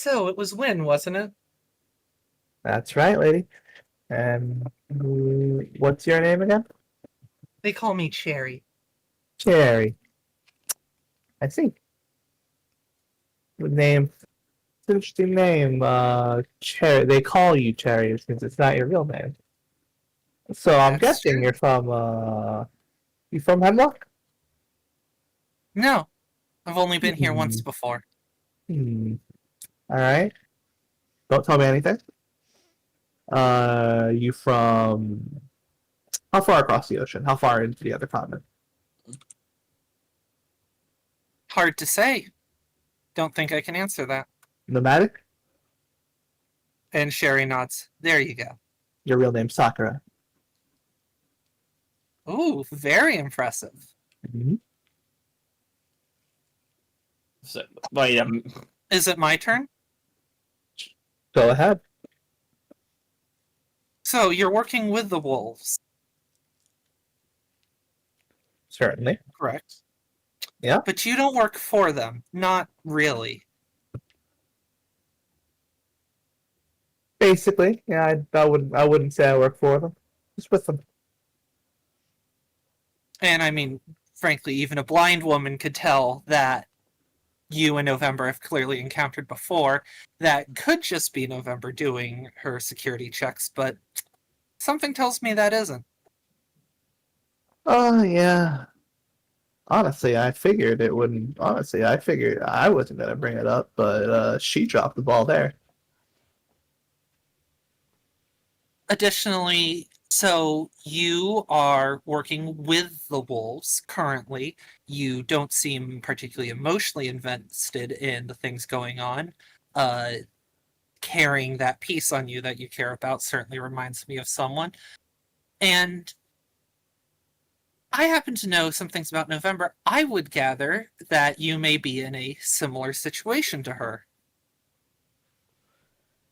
So it was Win, wasn't it? That's right, lady. And what's your name again? They call me Cherry. Cherry. I see. Good name. It's an interesting name. Cherry. They call you Cherry since it's not your real name. So I'm That's guessing true. you're from you from Hemlock? No, I've only been here once Hmm. before. Hmm. All right. Don't tell me anything. You from how far across the ocean? How far into the other continent? Hard to say. Don't think I can answer that. Nomadic? And Sherry nods. There you go. Your real name's Sakura. Ooh, very impressive. Mm-hmm. So, wait, Is it my turn? Go ahead. So you're working with the wolves, Certainly. correct? Yeah. But you don't work for them. Not really. Basically, yeah. I wouldn't say I work for them. Just with them. And I mean, frankly, even a blind woman could tell that you and November have clearly encountered before. That could just be November doing her security checks, but something tells me that isn't. Oh yeah. Honestly, I figured it wouldn't. Honestly, I figured I wasn't gonna bring it up, but she dropped the ball there. Additionally, so you are working with the wolves currently. You don't seem particularly emotionally invested in the things going on. Uh, Carrying that piece on you that you care about certainly reminds me of someone. And I happen to know some things about November. I would gather that you may be in a similar situation to her.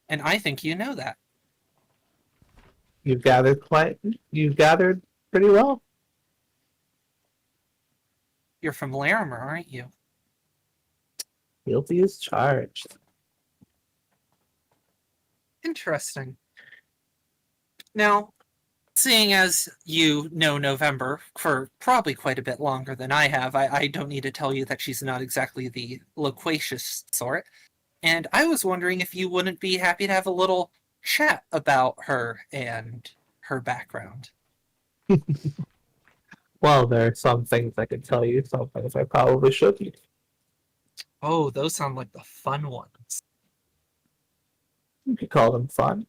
And I think you know that. You've gathered pretty well. You're from Larimer, aren't you? Guilty as charged. Interesting. Now, seeing as you know November for probably quite a bit longer than I have, I don't need to tell you that she's not exactly the loquacious sort. And I was wondering if you wouldn't be happy to have a little chat about her and her background. Well, there are some things I can tell you, some things I probably shouldn't. Oh, those sound like the fun ones. You could call them fun.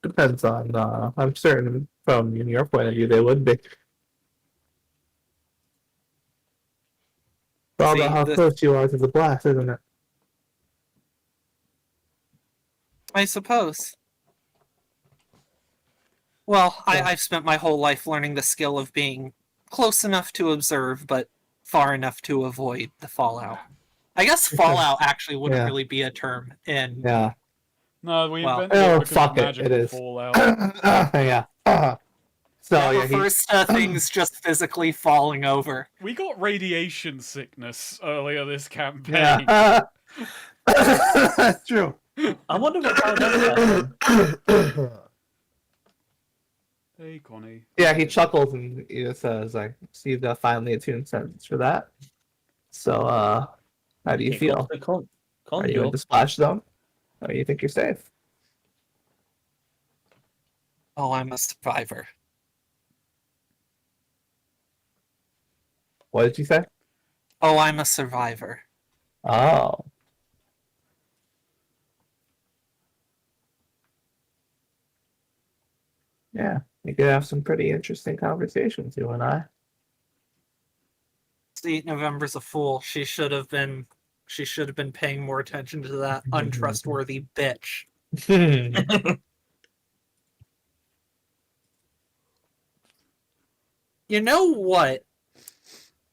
Depends on. I'm certain from your point of view, they would be. It's all about See, how this, close you are to the blast, isn't it? I suppose. Well, Yeah. I've spent my whole life learning the skill of being close enough to observe, but far enough to avoid the fallout. I guess fallout actually wouldn't Yeah. really be a term in. Yeah. No, we Well, invented it Oh, because of fuck it. It magical is. fallout. Yeah. So that yeah, refers to things just physically falling over. We got radiation sickness earlier this campaign. yeah. That's true. I wonder what how does that. Hey, Connie. Yeah, he chuckles and he says, "I see the finely attuned sentence for that." So, how do you Can't go feel? to the Are you in conjo. the splash zone? Or you think you're safe? Oh, I'm a survivor. What did you say? Oh, I'm a survivor. Oh. Yeah, we could have some pretty interesting conversations, you and I. See, November's a fool. She should have been. She should have been paying more attention to that untrustworthy bitch. You know what?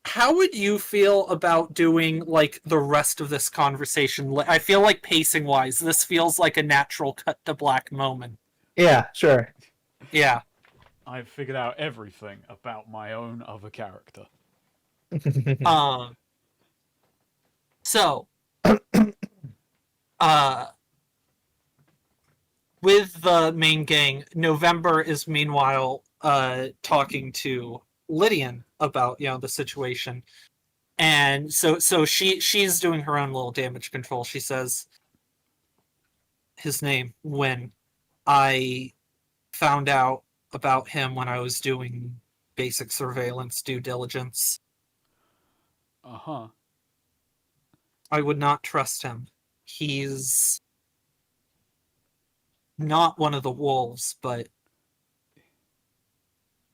How would you feel about doing like the rest of this conversation? I feel like pacing wise, this feels like a natural cut to black moment. Yeah, sure. Yeah. I've figured out everything about my own other character. Um. So, uh, with the main gang, November is meanwhile talking to Lydian about the situation, and so she's doing her own little damage control. She says his name when I found out about him when I was doing basic surveillance due diligence. Uh-huh. I would not trust him. He's not one of the wolves, but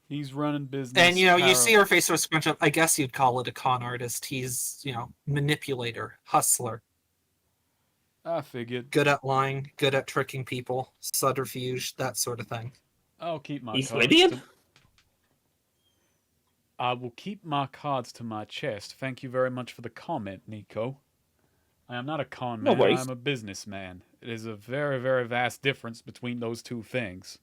He's running business. and you see her face sort of scrunch up. I guess you'd call it a con artist. He's manipulator, hustler, I figured. good at lying, good at tricking people, subterfuge, that sort of thing. I'll keep my He's cards. Lydian? I will keep my cards to my chest. Thank you very much for the comment, Nico. I am not a con No man, worries. I am a businessman. It is a very, very vast difference between those two things.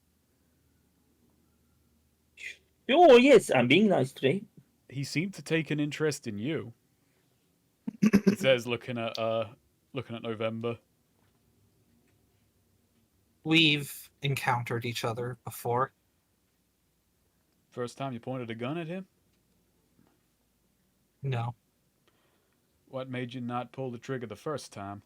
Oh, yes, I'm being nice today. He seemed to take an interest in you. He says, looking at November. We've encountered each other before. First time you pointed a gun at him? No. What made you not pull the trigger the first time?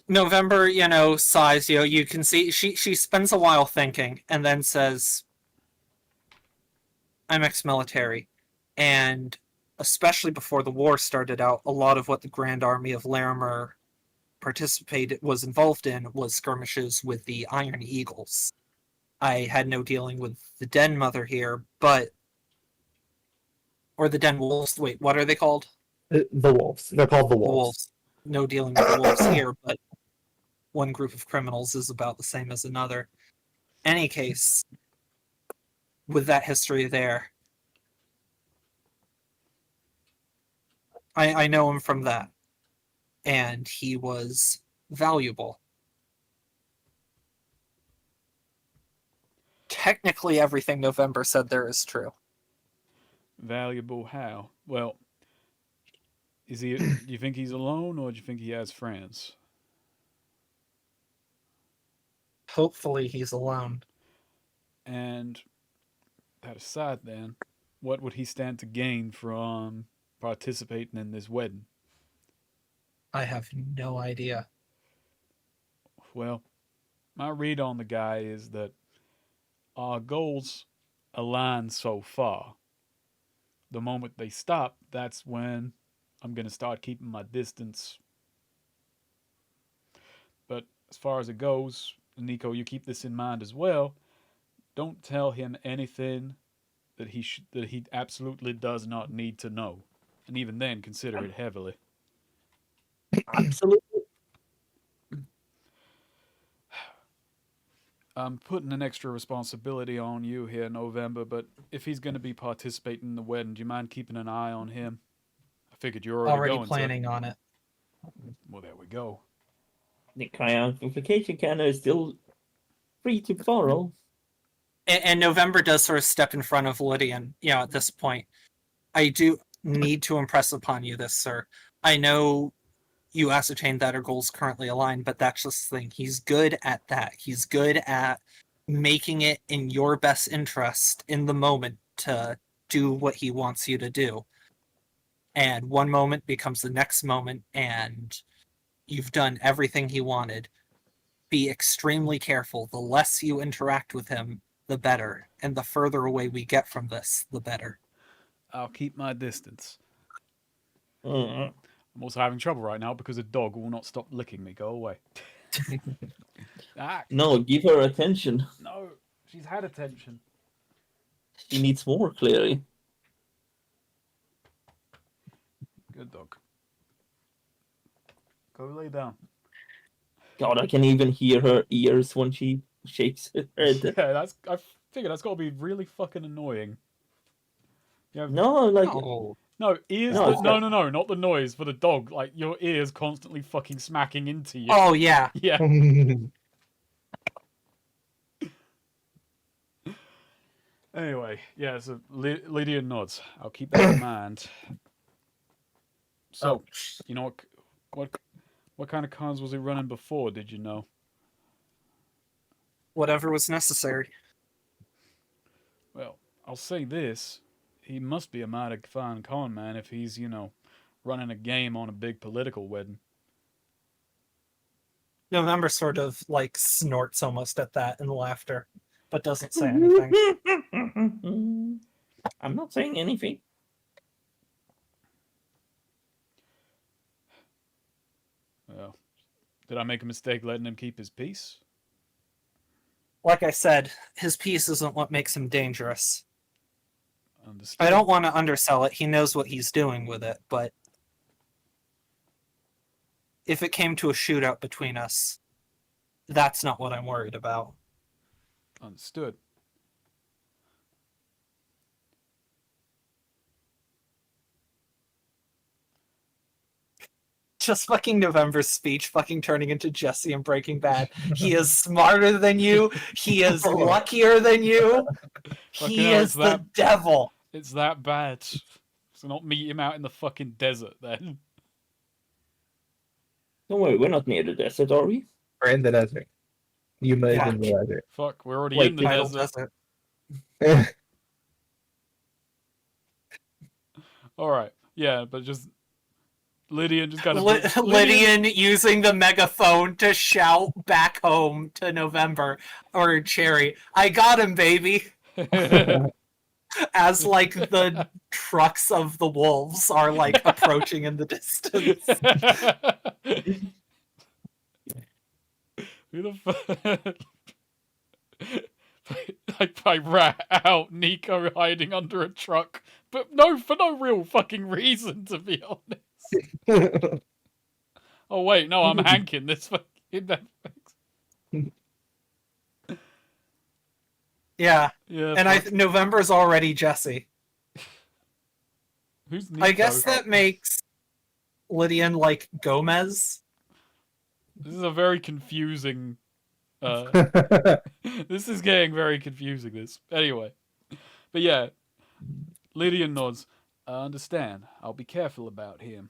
November, sighs. You can see she spends a while thinking, and then says, "I'm ex-military, and especially before the war started out, a lot of what the Grand Army of Larimer was involved in was skirmishes with the Iron Eagles. I had no dealing with the Den Mother here, or the Den Wolves. Wait, what are they called? The wolves. They're called the The wolves. Wolves. No dealing with the Wolves here, but one group of criminals is about the same as another. Any case, with that history there, I know him from that, and he was valuable. Technically, everything November said there is true. Valuable how? Well, do you think he's alone, or do you think he has friends? Hopefully, he's alone. And that aside, then, what would he stand to gain from participating in this wedding? I have no idea. Well, my read on the guy is that our goals align so far. The moment they stop, that's when I'm going to start keeping my distance. But as far as it goes, Nico, you keep this in mind as well. Don't tell him anything that he absolutely does not need to know, and even then, consider it heavily. Absolutely. I'm putting an extra responsibility on you here, November, but if he's going to be participating in the wedding, do you mind keeping an eye on him? I figured you're already going Planning on it. Well, there we go. The amplification cannon is still free to borrow. And November does sort of step in front of Lydian, at this point. I do need to impress upon you this, sir. I know you ascertained that our goals currently align, but that's just the thing. He's good at that. He's good at making it in your best interest in the moment to do what he wants you to do. And one moment becomes the next moment, and you've done everything he wanted. Be extremely careful. The less you interact with him, the better. And the further away we get from this, the better. I'll keep my distance. Mm. I'm also having trouble right now because a dog will not stop licking me. Go away. No, give her attention. No, she's had attention. She needs more, clearly. Good dog. Go lay down. God, I can even hear her ears when she shakes her head. Yeah, I figured that's got to be really fucking annoying. Yeah. No, like... Oh. No, ears. No, No, not the noise for the dog. Like your ears constantly fucking smacking into you. Oh, yeah. Yeah. Anyway, yeah. So Lydia nods. I'll keep that in mind. So, you know what kind of cons was he running before? Did you know? Whatever was necessary. Well, I'll say this: he must be a mighty fine con man if he's running a game on a big political wedding. November sort of like snorts almost at that in laughter, but doesn't say anything. I'm not saying anything. Well, did I make a mistake letting him keep his peace? Like I said, his peace isn't what makes him dangerous. Understood. I don't want to undersell it. He knows what he's doing with it, but if it came to a shootout between us, that's not what I'm worried about. Understood. Just fucking November's speech fucking turning into Jesse and Breaking Bad. He is smarter than you. He is luckier than you. Fucking He hell, is the devil. It's that bad. So not meet him out in the fucking desert then. Don't worry, we're not near the desert, are we? We're in the desert. You might Yeah. in the desert. Fuck, we're already Wait, in the Tidal desert. desert. Alright. Yeah, but just Lydian just got Lydian using the megaphone to shout back home to November or Cherry, "I got him, baby!" As like the trucks of the wolves are like approaching in the distance. Who the fuck? I rat out Nico hiding under a truck, but for no real fucking reason, to be honest. Oh wait, no, I'm hanking this fucking. Yeah, Yeah, and November's already Jesse. Who's Nico? I guess that makes Lydian like Gomez. This is a very confusing. This is getting very confusing. This anyway, but yeah, Lydian nods. I understand. I'll be careful about him.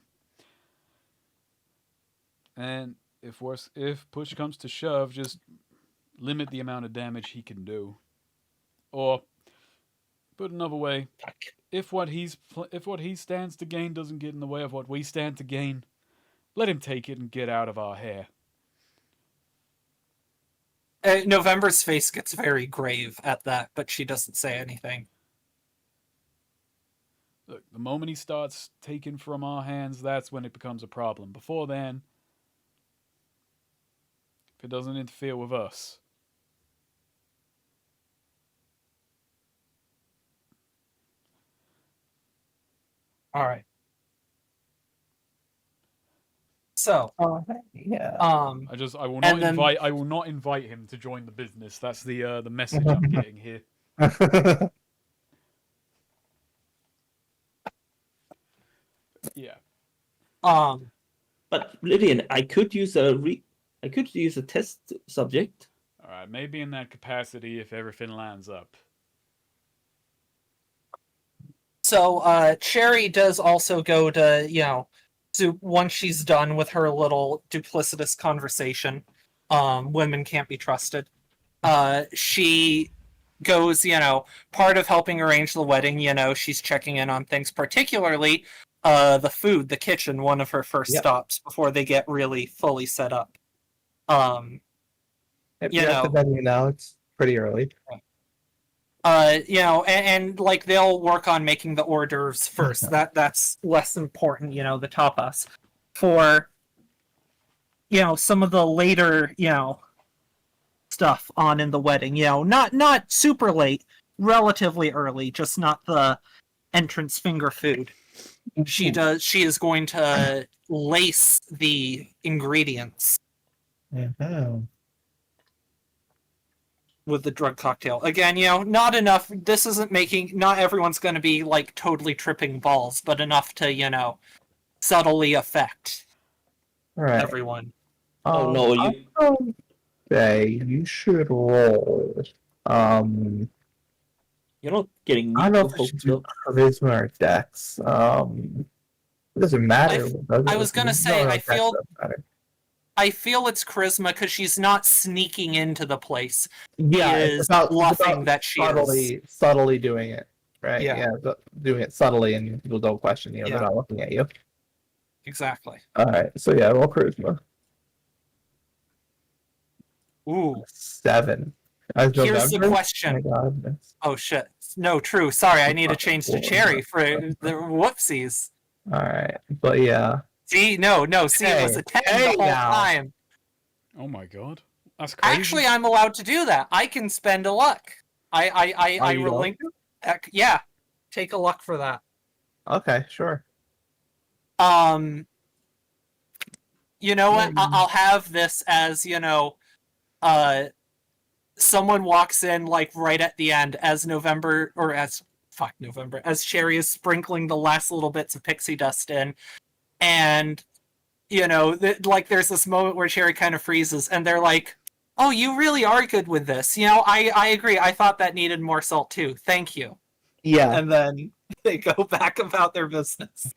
And if push comes to shove, just limit the amount of damage he can do. Or put another way, if what he stands to gain doesn't get in the way of what we stand to gain, let him take it and get out of our hair. November's face gets very grave at that, but she doesn't say anything. Look, the moment he starts taking from our hands, that's when it becomes a problem. Before then, if it doesn't interfere with us. All right. So, yeah. I will not invite him to join the business. That's the message I'm getting here. Yeah. But Lydian, I could use a test subject. All right, maybe in that capacity if everything lines up. So, Cherry does also go to, so once she's done with her little duplicitous conversation, women can't be trusted. She goes, part of helping arrange the wedding, she's checking in on things, particularly the food, the kitchen, one of her first stops before they get really fully set up. If you're at the venue now, it's pretty early. And like they'll work on making the hors d'oeuvres first. That's less important, the tapas. For some of the later, stuff on in the wedding, not super late, relatively early, just not the entrance finger food. She is going to lace the ingredients with the drug cocktail. Again, not enough. This isn't not everyone's going to be like totally tripping balls, but enough to, subtly affect everyone. Oh no, you say you should roll. You're not getting I don't know Nico if I should hoped do up. charisma or dex. It doesn't matter. Does I it? was gonna No, say, no, I that feel doesn't matter. it's charisma because she's not sneaking into the place. Yeah, Is it's bluffing about that she is. subtly doing it, right? Yeah. Doing it subtly, and people don't question you. They're Yeah. not looking at you. Exactly. All right, so yeah, roll charisma. Ooh. 7. As Here's the November? question. Oh my God. Oh shit. No, true. Sorry, I need to change to Cherry for the whoopsies. All right, but yeah. See, no, see, it was a 10 Hey, the whole now. time. Oh my god. That's crazy. Actually, I'm allowed to do that. I can spend a luck. I you relink. Yeah, take a luck for that. Okay, sure. You know what? I'll have this as, someone walks in like right at the end as as Cherry is sprinkling the last little bits of pixie dust in, and like there's this moment where Cherry kind of freezes, and they're like, "Oh, you really are good with this." I agree. I thought that needed more salt too. Thank you. Yeah. And then they go back about their business.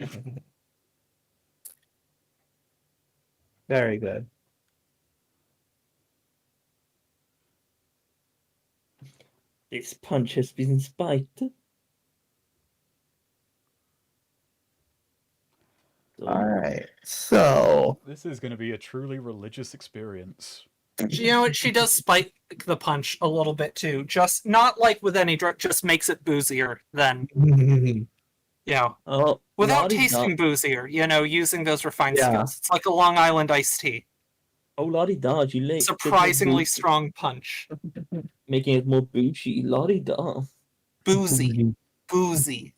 Very good. This punch has been spiked. All right. So This is going to be a truly religious experience. You know what? She does spike the punch a little bit too. Just not like with any drug. Just makes it boozier than Oh, without la-di-da. tasting boozier. Using those refined Yeah. skills. It's like a Long Island iced tea. Oh, la-di-da, you like Surprisingly strong punch. making it more bougie. La-di-da. Boozy. Boozy.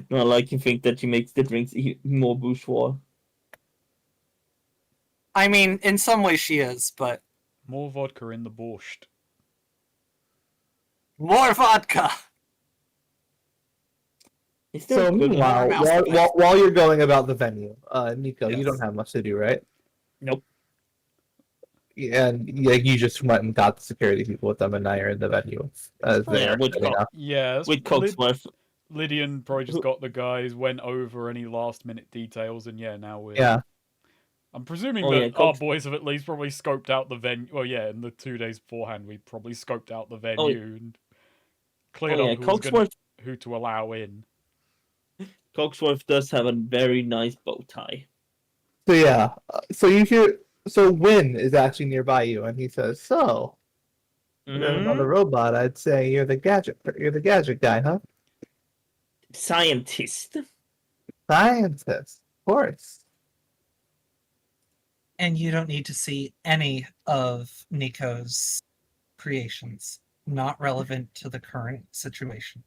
Not like you think that she makes the drinks more bourgeois. I mean, in some ways she is, but More vodka in the borscht. more vodka. It's still So good. meanwhile, Mouse while you're going about the venue, Nico, you Yes. don't have much to do, right? Nope. And you just went and got the security people with them, and now you're in the venue. Oh, yeah, with Yes. with Cogsworth. Lydian probably just got the guys, went over any last minute details, and now we're. Yeah. I'm presuming Oh, that yeah, our Cogs- boys have at least probably scoped out the venue. Well, yeah, in the 2 days beforehand, we probably scoped out the venue and cleared up who to allow in. Cogsworth does have a very nice bow tie. So yeah, so you hear. So Win is actually nearby you, and he says, "So, you're not a robot. I'd say you're the gadget. You're the gadget guy, huh? Scientist. Scientist, of course." And you don't need to see any of Nico's creations. Not relevant to the current situation.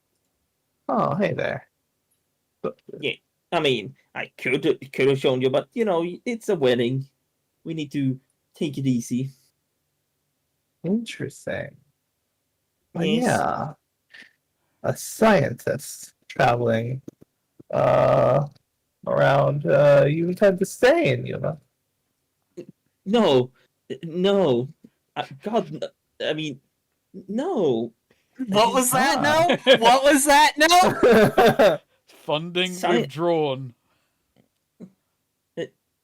Oh, hey there. Yeah, I mean, I could have shown you, but it's a wedding. We need to take it easy. Interesting. But Yes. yeah, a scientist traveling around. You intend to stay in Yuma? No, God, I mean, no. What was that? No. What was that? No. Funding Sci- withdrawn.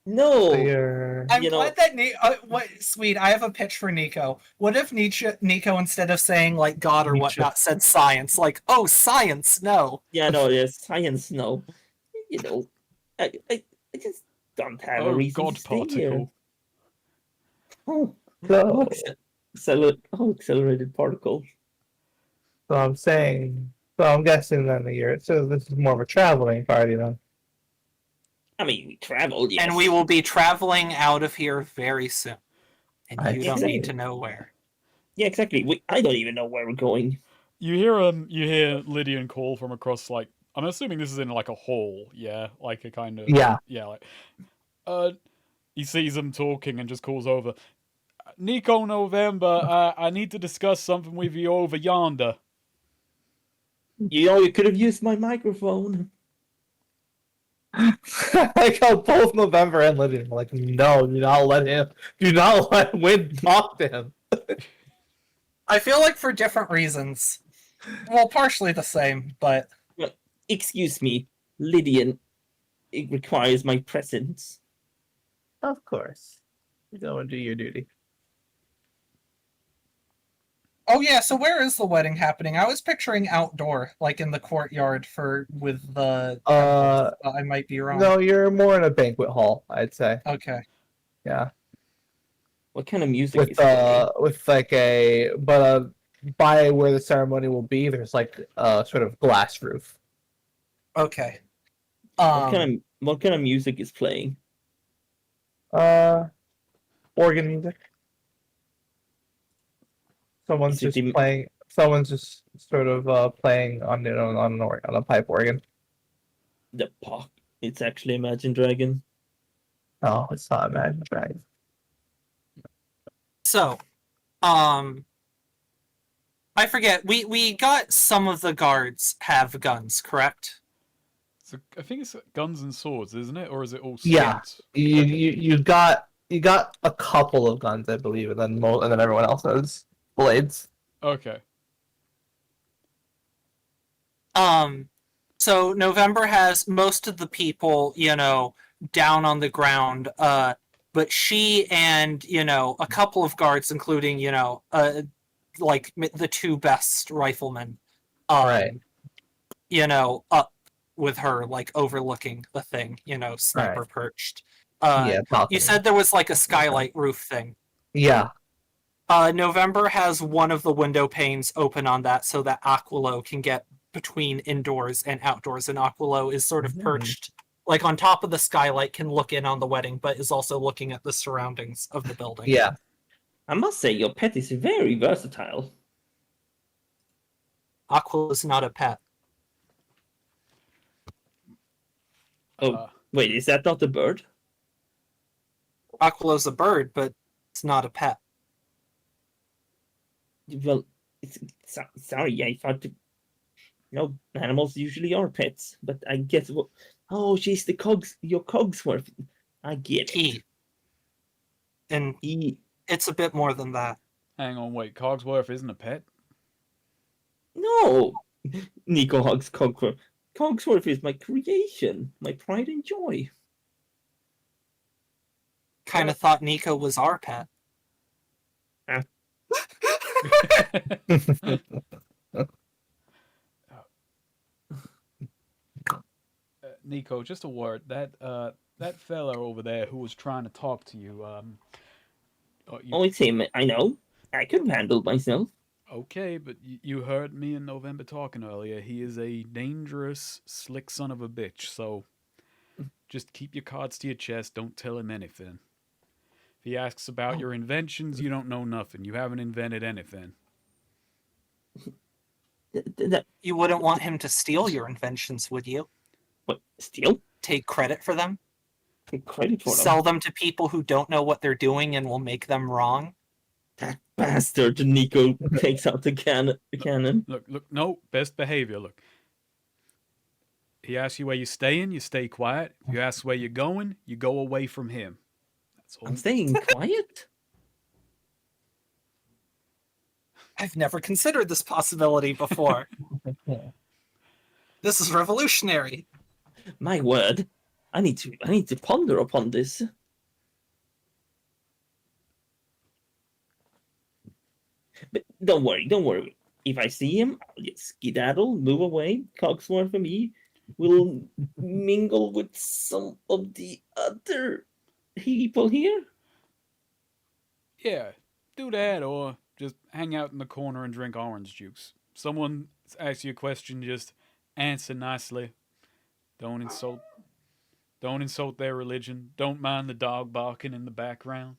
No. I'm glad that sweet. I have a pitch for Nico. What if Nico, instead of saying like God or whatnot, said science? Like, oh, science, no. Yeah, no, yes, science, no. I just don't have a reason God to stay here. particle. Oh, So, accelerated particle. so I'm saying. So I'm guessing then so this is more of a traveling party then. I mean, we traveled, yes. And we will be traveling out of here very soon. And I you don't see. need to know where. Yeah, exactly. I don't even know where we're going. You hear Lydian call from across, like, I'm assuming this is in like a hall, yeah, like a kind of Yeah. like he sees them talking and just calls over, Nico November, I need to discuss something with you over yonder. You could have used my microphone. Like how both November and Lydian were like, no, do not let Win talk to him. I feel like for different reasons. Well, partially the same, but Excuse me, Lydian. it requires my presence. Of course. Go and do your duty. Oh yeah, so where is the wedding happening? I was picturing outdoor, like in the courtyard with the temples, but I might be wrong. No, you're more in a banquet hall, I'd say. Okay. Yeah. What kind of music is With like by where the ceremony will be, there's like a sort of glass roof. Okay. What kind of music is playing? Organ music. Someone's Is it just playing. Someone's just sort of playing on a pipe organ. The pop? It's actually Imagine Dragon. Oh, it's not Imagine Dragons. So, I forget. We got some of the guards have guns, correct? So I think it's guns and swords, isn't it? Or is it all swords? Yeah. You got a couple of guns, I believe, and then everyone else has blades. Okay. So November has most of the people, down on the ground. But she and a couple of guards, including like the two best riflemen, Right. up with her, like overlooking the thing, sniper Right. perched. Yeah. You said there was like a skylight roof thing. Yeah. November has one of the window panes open on that so that Aquilo can get between indoors and outdoors, and Aquilo is sort of perched like on top of the skylight, can look in on the wedding, but is also looking at the surroundings of the building. Yeah. I must say, your pet is very versatile. Aquilo is not a pet. Oh, wait, is that not a bird? Aquilo's a bird, but it's not a pet. Well, sorry, I thought animals usually are pets, but I guess oh, she's your Cogsworth. I get it. And it's a bit more than that. Hang on, wait. Cogsworth isn't a pet? No, Nico hugs Cogsworth. Cogsworth is my creation, my pride and joy. Kind of thought Nico was our pet. Nico, just a word. That fella over there who was trying to talk to you. Oh, it's him. I know. I could have handled myself. Okay, but you heard me and November talking earlier. He is a dangerous, slick son of a bitch. So just keep your cards to your chest. Don't tell him anything. If he asks about your inventions, you don't know nothing. You haven't invented anything. You wouldn't want him to steal your inventions, would you? What? Steal? Take credit for them? Take credit for them? Sell them to people who don't know what they're doing and will make them wrong? That bastard! Nico takes out the cannon. Look, no, best behavior. Look. He asks you where you're staying, you stay quiet. If you ask where you're going, you go away from him. That's all. I'm staying quiet? I've never considered this possibility before. This is revolutionary. My word. I need to ponder upon this. But don't worry. If I see him, I'll just skedaddle, move away. Cogsworth and me will mingle with some of the other people here. Yeah, do that or just hang out in the corner and drink orange juice. Someone asks you a question, just answer nicely. Don't insult their religion. Don't mind the dog barking in the background.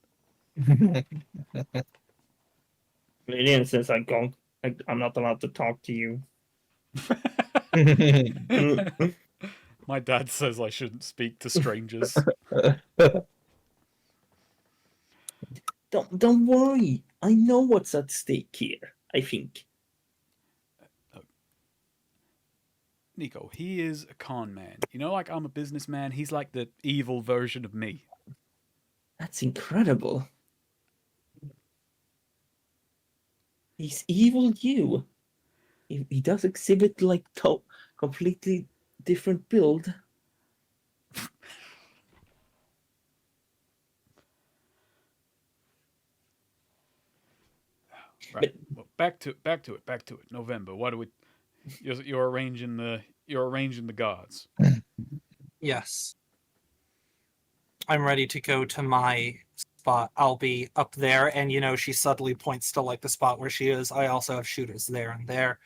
In since I'm not allowed to talk to you. My dad says I shouldn't speak to strangers. Don't worry. I know what's at stake here, I think. Nico, he is a con man. Like I'm a businessman, he's like the evil version of me. That's incredible. He's evil you. He does exhibit like completely different build. Right. Well, back to it. November. What do we? You're arranging the guards. Yes. I'm ready to go to my spot. I'll be up there, and she subtly points to like the spot where she is. I also have shooters there and there.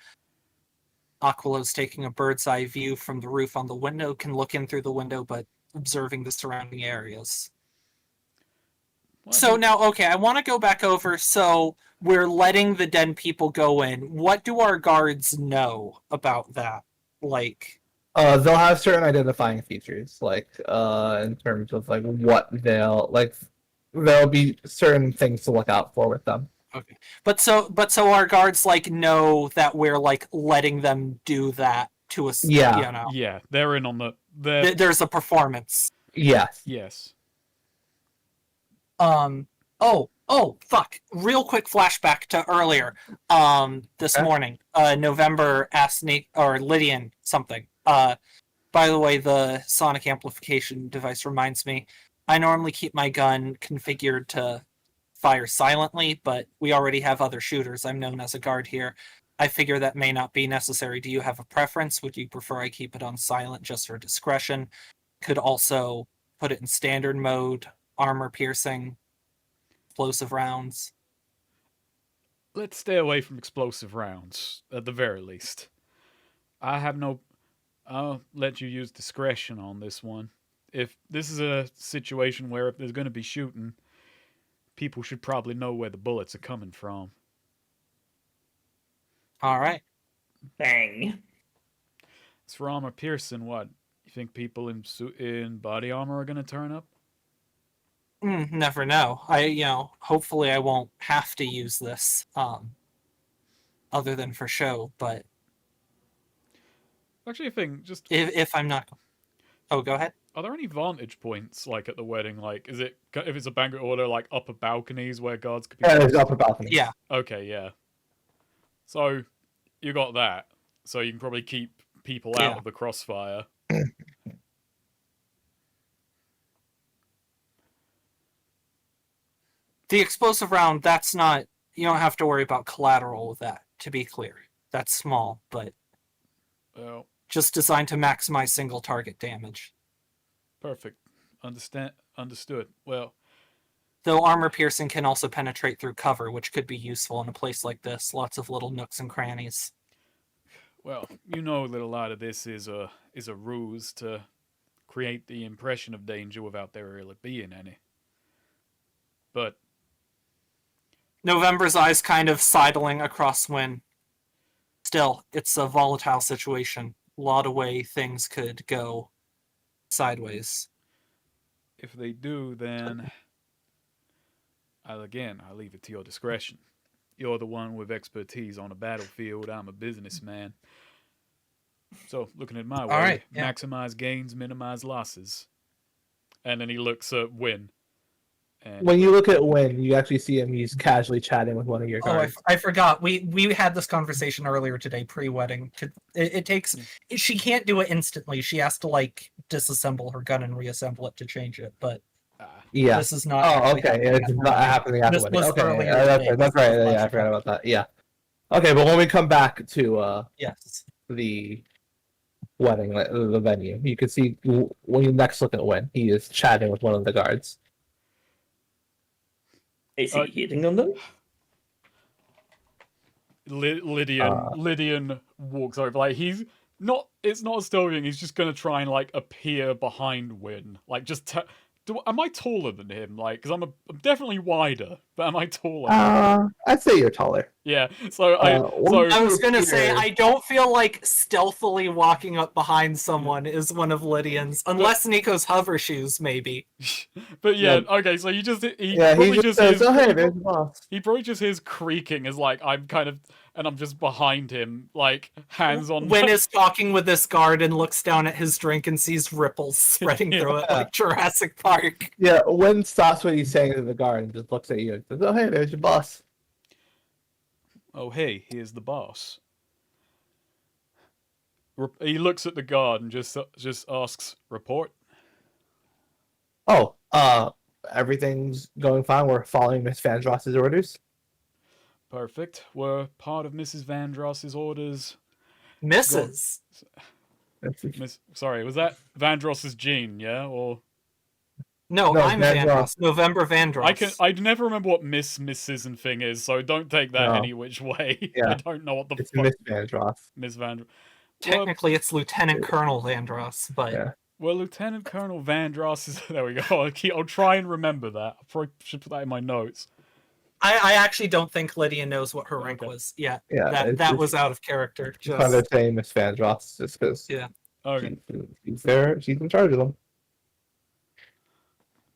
Aquilot's taking a bird's eye view from the roof on the window, can look in through the window, but observing the surrounding areas. What So do- now, okay, I want to go back over. So we're letting the den people go in. What do our guards know about that? Like, They'll have certain identifying features, like in terms of like what they'll like. There'll be certain things to look out for with them. okay, but so our guards like know that we're like letting them do that to us. Yeah. Yeah, they're in on the. They're, There's a performance. Yes. yes. Oh, fuck. Real quick flashback to earlier. This Okay. morning. November asked Nate or Lydian something. By the way, the sonic amplification device reminds me. I normally keep my gun configured to fire silently, but we already have other shooters. I'm known as a guard here. I figure that may not be necessary. Do you have a preference? Would you prefer I keep it on silent just for discretion? Could also put it in standard mode, armor piercing, explosive rounds. Let's stay away from explosive rounds at the very least. I have no. I'll let you use discretion on this one. If this is a situation where if there's going to be shooting, people should probably know where the bullets are coming from. All right. Bang. As for armor piercing, what you think people in body armor are going to turn up? Never know. Hopefully I won't have to use this, other than for show. But Actually, a thing. Just if I'm not, oh, go ahead. are there any vantage points like at the wedding? Like, is it if it's a banquet order, like upper balconies where guards could be? Yeah, there's posted? upper balcony. Yeah. Okay, yeah. So you got that. So you can probably keep people out Yeah. of the crossfire. The explosive round, that's not. You don't have to worry about collateral with that. To be clear, that's small, but Well, just designed to maximize single target damage. perfect. Understood. Well, Though armor piercing can also penetrate through cover, which could be useful in a place like this. Lots of little nooks and crannies. you know that a lot of this is a ruse to create the impression of danger without there really being any. But November's eyes kind of sidling across Wynn. Still, it's a volatile situation. A lot of way things could go sideways. if they do, then I'll leave it to your discretion. You're the one with expertise on a battlefield. I'm a businessman. So, looking at my way, right, yeah. maximize gains, minimize losses. And then he looks at Win. And When you look at Win, you actually see him. He's casually chatting with one of your Oh, guards. I forgot. We had this conversation earlier today, pre-wedding. It takes. She can't do it instantly. She has to like disassemble her gun and reassemble it to change it. But Yeah. this is not. Oh, actually okay. happening It's at the not wedding. happening at the This wedding. was Okay, earlier yeah, that's, today. that's This right. was Yeah, I last forgot night. about that. Yeah. Okay, but when we come back to Yes. the wedding, like, the venue, you can see when you next look at Win, he is chatting with one of the guards. Is he hitting on them? Lydian walks over. Like, he's not. It's not a story. He's just gonna try and like appear behind Win. Like, just am I taller than him? Like, because I'm definitely wider, but am I taller? I'd say you're taller. Yeah. So I was gonna Peter- say I don't feel like stealthily walking up behind someone is one of Lydian's, unless Nico's hover shoes, maybe. But yeah, Yeah. okay. So he Yeah, probably he just says, hears, "Oh, hey, there's the boss." he probably just hears creaking as like I'm kind of and I'm just behind him, like hands on. Wynn is talking with this guard and looks down at his drink and sees ripples spreading through it like Jurassic Park. Yeah, Win stops what he's saying to the guard and just looks at you and says, "Oh, hey, there's your boss." Oh hey, here's the boss. He looks at the guard and just asks, "Report." Oh, everything's going fine. We're following Miss Vandross's orders. Perfect. Were part of Mrs. Vandross's orders. Mrs. Sorry, was that Vandross's gene? Yeah, or No, No, I'm Vandross. Vandross. November Vandross. I never remember what Mrs. and thing is, so don't take that No. any which way. Yeah. I don't know what the It's fuck Miss Vandross. Miss Vandross. Technically, it's Lieutenant Colonel Vandross, but Yeah. Well, Lieutenant Colonel Vandross is. There we go. I'll try and remember that. I probably should put that in my notes. I actually don't think Lydia knows what her rank Okay. was. Yeah, Yeah. that was out of character. That's why they're saying Miss Vandross, just because Yeah. Okay. she's there. She's in charge of them.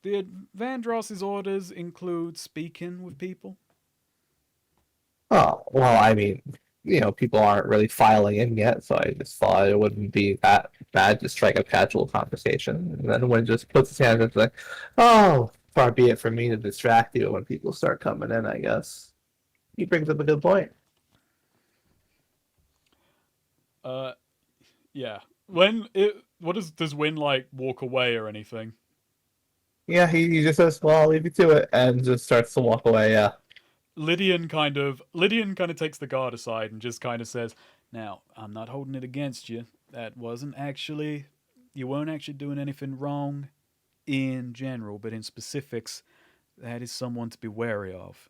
Did Vandross's orders include speaking with people? Oh, well, I mean, people aren't really filing in yet, so I just thought it wouldn't be that bad to strike up casual conversation. And then when it just puts his hand up, it's like, oh, far be it from me to distract you when people start coming in, I guess. He brings up a good point. Yeah. Does Win like walk away or anything? Yeah, he just says, well, I'll leave you to it, and just starts to walk away, yeah. Lydian kind of takes the guard aside and just kind of says, "Now, I'm not holding it against you. You weren't actually doing anything wrong in general, but in specifics, that is someone to be wary of.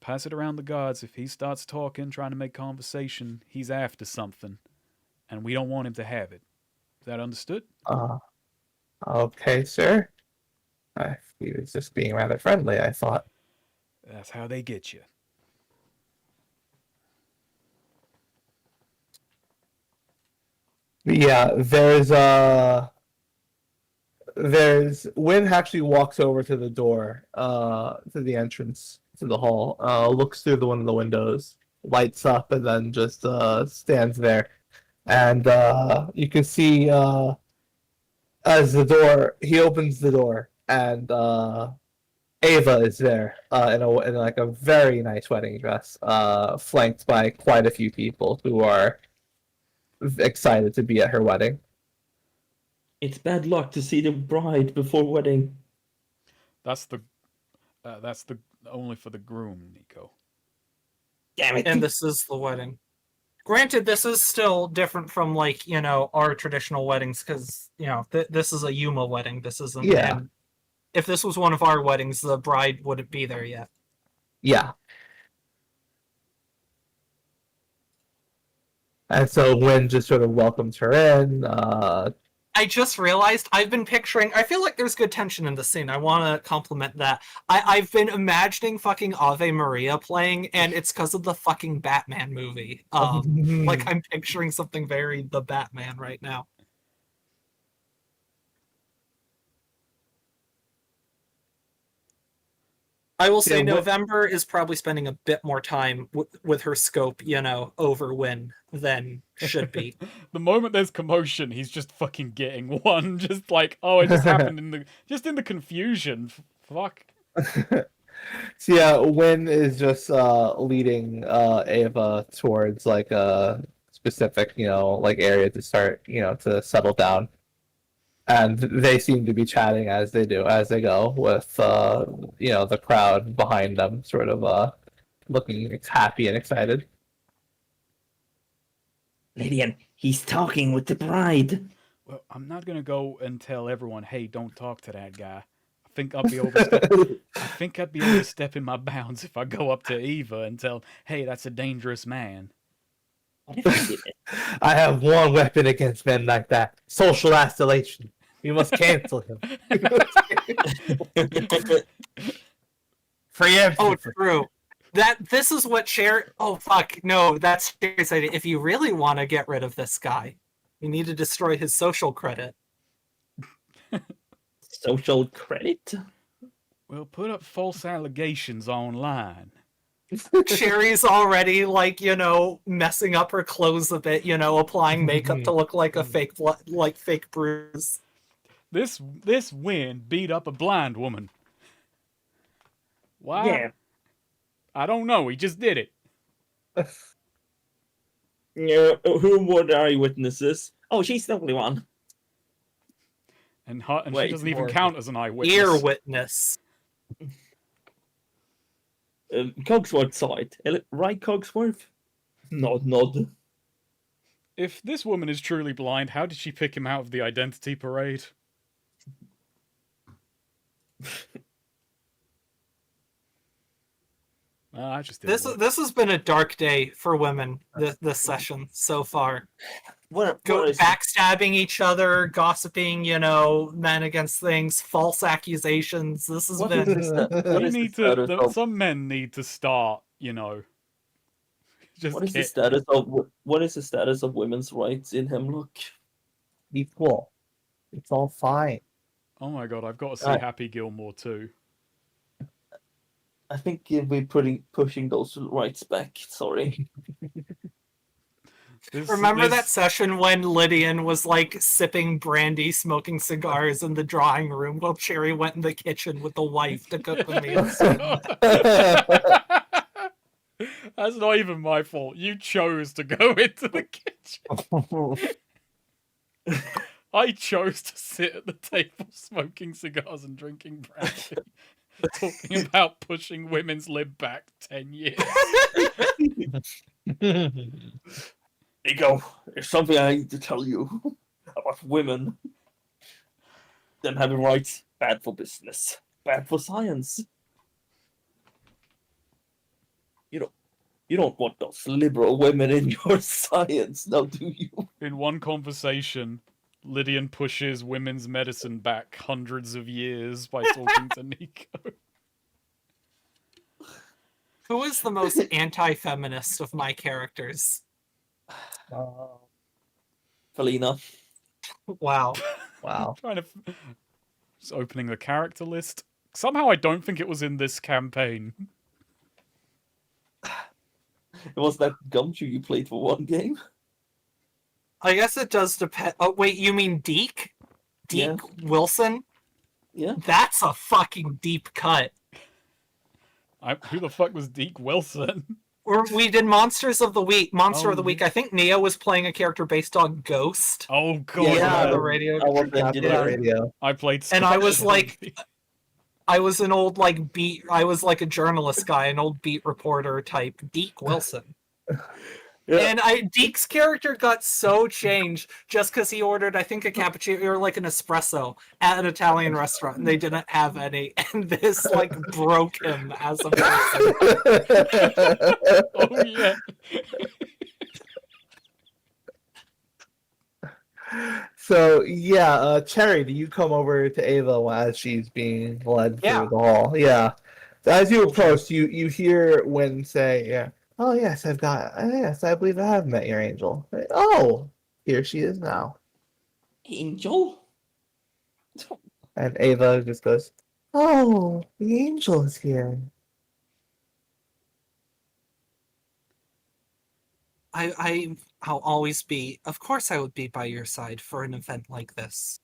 Pass it around the guards. If he starts talking, trying to make conversation, he's after something, and we don't want him to have it. Is that understood?" Okay, sir. He was just being rather friendly, I thought. That's how they get you. Yeah, Wynn actually walks over to the door, to the entrance to the hall, looks through one of the windows, lights up, and then just stands there. And you can see as he opens the door, and Ava is there in like a very nice wedding dress, flanked by quite a few people who are excited to be at her wedding. It's bad luck to see the bride before wedding. That's the only for the groom, Nico. Damn it! And this is the wedding. Granted, this is still different from our traditional weddings because this is a Yuma wedding. This isn't. Yeah. And if this was one of our weddings, the bride wouldn't be there yet. Yeah. And so Wynn just sort of welcomes her in. I just realized I've been picturing. I feel like there's good tension in the scene. I want to compliment that. I've been imagining fucking Ave Maria playing, and it's because of the fucking Batman movie. Like I'm picturing something very the Batman right now. I will say November is probably spending a bit more time with her scope, over Win than should be. The moment there's commotion, he's just fucking getting one. Just like, oh, it just happened in the confusion. Fuck. So yeah, Wynn is just leading Ava towards like a specific, like area to start, to settle down. And they seem to be chatting as they go with the crowd behind them sort of looking happy and excited. Lydian, he's talking with the bride. Well, I'm not gonna go and tell everyone, hey, don't talk to that guy. I think I'd be overstepping my bounds if I go up to Eva and tell, hey, that's a dangerous man. What if I did it? I have one weapon against men like that: social isolation. You must cancel him. Preemptive. Oh, true. This is what Cherry. Oh fuck, no, that's Cherry's idea. If you really want to get rid of this guy, you need to destroy his social credit. Social credit? We'll put up false allegations online. Cherry's already messing up her clothes a bit, applying makeup to look like a fake bruise. This Win beat up a blind woman. Why? Yeah. I don't know. He just did it. Yeah. Who were the eyewitnesses? Oh, she's the only one. And Wait, she doesn't even or count as an eyewitness. Ear witness. Cogsworth saw it. Right, Cogsworth? Nod. If this woman is truly blind, how did she pick him out of the identity parade? I just didn't work. This has been a dark day for women this session so far. What is Backstabbing each other, gossiping, men against things, false accusations. This has What been is that? What You is the need status to. of Some men need to start. Just what is the get. status of women's rights in Hemlock? Equal. It's all fine. Oh my god, I've got to see Happy Gilmore too. I think we're pushing those rights back. Sorry. Remember that session when Lydian was like sipping brandy, smoking cigars in the drawing room while Cherry went in the kitchen with the wife to cook the meals? That's not even my fault. You chose to go into the kitchen. I chose to sit at the table smoking cigars and drinking brandy. Talking about pushing women's lib back 10 years. Nico, there's something I need to tell you about women. Them having rights, bad for business, bad for science. You don't want those liberal women in your science, now do you? In one conversation, Lydian pushes women's medicine back hundreds of years by talking to Nico. Who is the most anti-feminist of my characters? Felina. Wow. Wow. Just opening the character list. Somehow I don't think it was in this campaign. It was that gumshoe you played for one game? I guess it does depend. Oh, wait, you mean Deke? Deke Wilson? Yeah. That's a fucking deep cut. Who the fuck was Deke Wilson? We did Monsters of the Week. Monster of the Week. I think Neo was playing a character based on Ghost. Oh god. Yeah, the radio. I was engineer. Radio. I played And I was Scott like, Shelby. I was an old I was like a journalist guy, an old beat reporter type, Deke Wilson. Yeah. And Deke's character got so changed just because he ordered, I think, a cappuccino or like an espresso at an Italian restaurant, and they didn't have any, and this like broke him as a person. Oh yeah. So yeah, Cherry, do you come over to Ava as she's being led through the hall? Yeah. So as you approach, you hear Wynn say, "Yeah, oh yes, yes, I believe I have met your angel. Oh, here she is now." Angel? And Ava just goes, "Oh, the angel is here." I'll always be, of course I would be by your side for an event like this.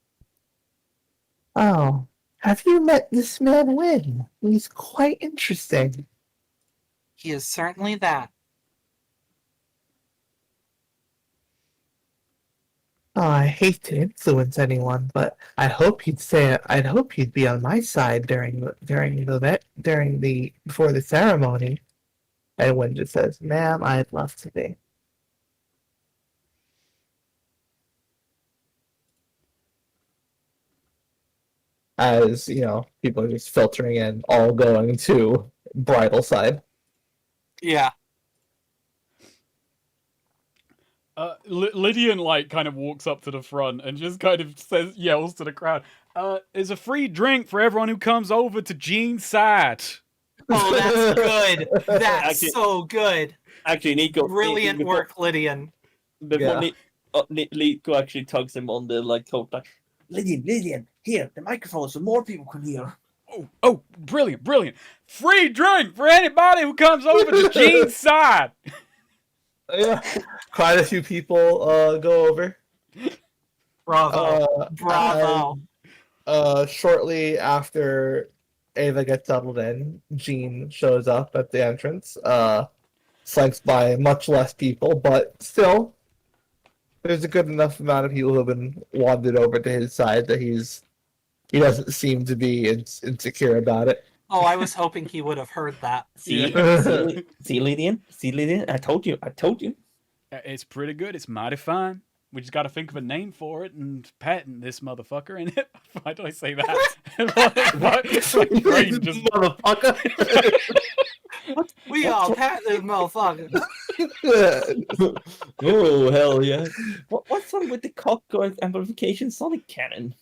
Oh, have you met this man Wynn? He's quite interesting. He is certainly that. Oh, I hate to influence anyone, but I'd hope he'd be on my side before the ceremony. And Wynn just says, "Ma'am, I'd love to be." As people are just filtering in, all going to bridal side. Yeah. Lydian kind of walks up to the front and just kind of yells to the crowd, "There's a free drink for everyone who comes over to Gene's side." Oh, that's good. That's so good. Actually, Nico. Brilliant work, Lydian. Before Nico actually tugs him on the coat, like, Lydian, here, the microphone so more people can hear. Oh, brilliant. Free drink for anybody who comes over to Gene's side. Yeah, quite a few people go over. Bravo. Shortly after Ava gets settled in, Gene shows up at the entrance, flanked by much less people, but still, there's a good enough amount of people who have been wandered over to his side that he doesn't seem to be insecure about it. Oh, I was hoping he would have heard that. See, Yeah. see, Lydian, see, Lydian. I told you. It's pretty good. It's mighty fine. We just got to think of a name for it and patent this motherfucker in it. Why do I say that? My brain just Motherfucker. We all pat this motherfucker. Oh hell yeah! What's wrong with the cock amplification sonic cannon?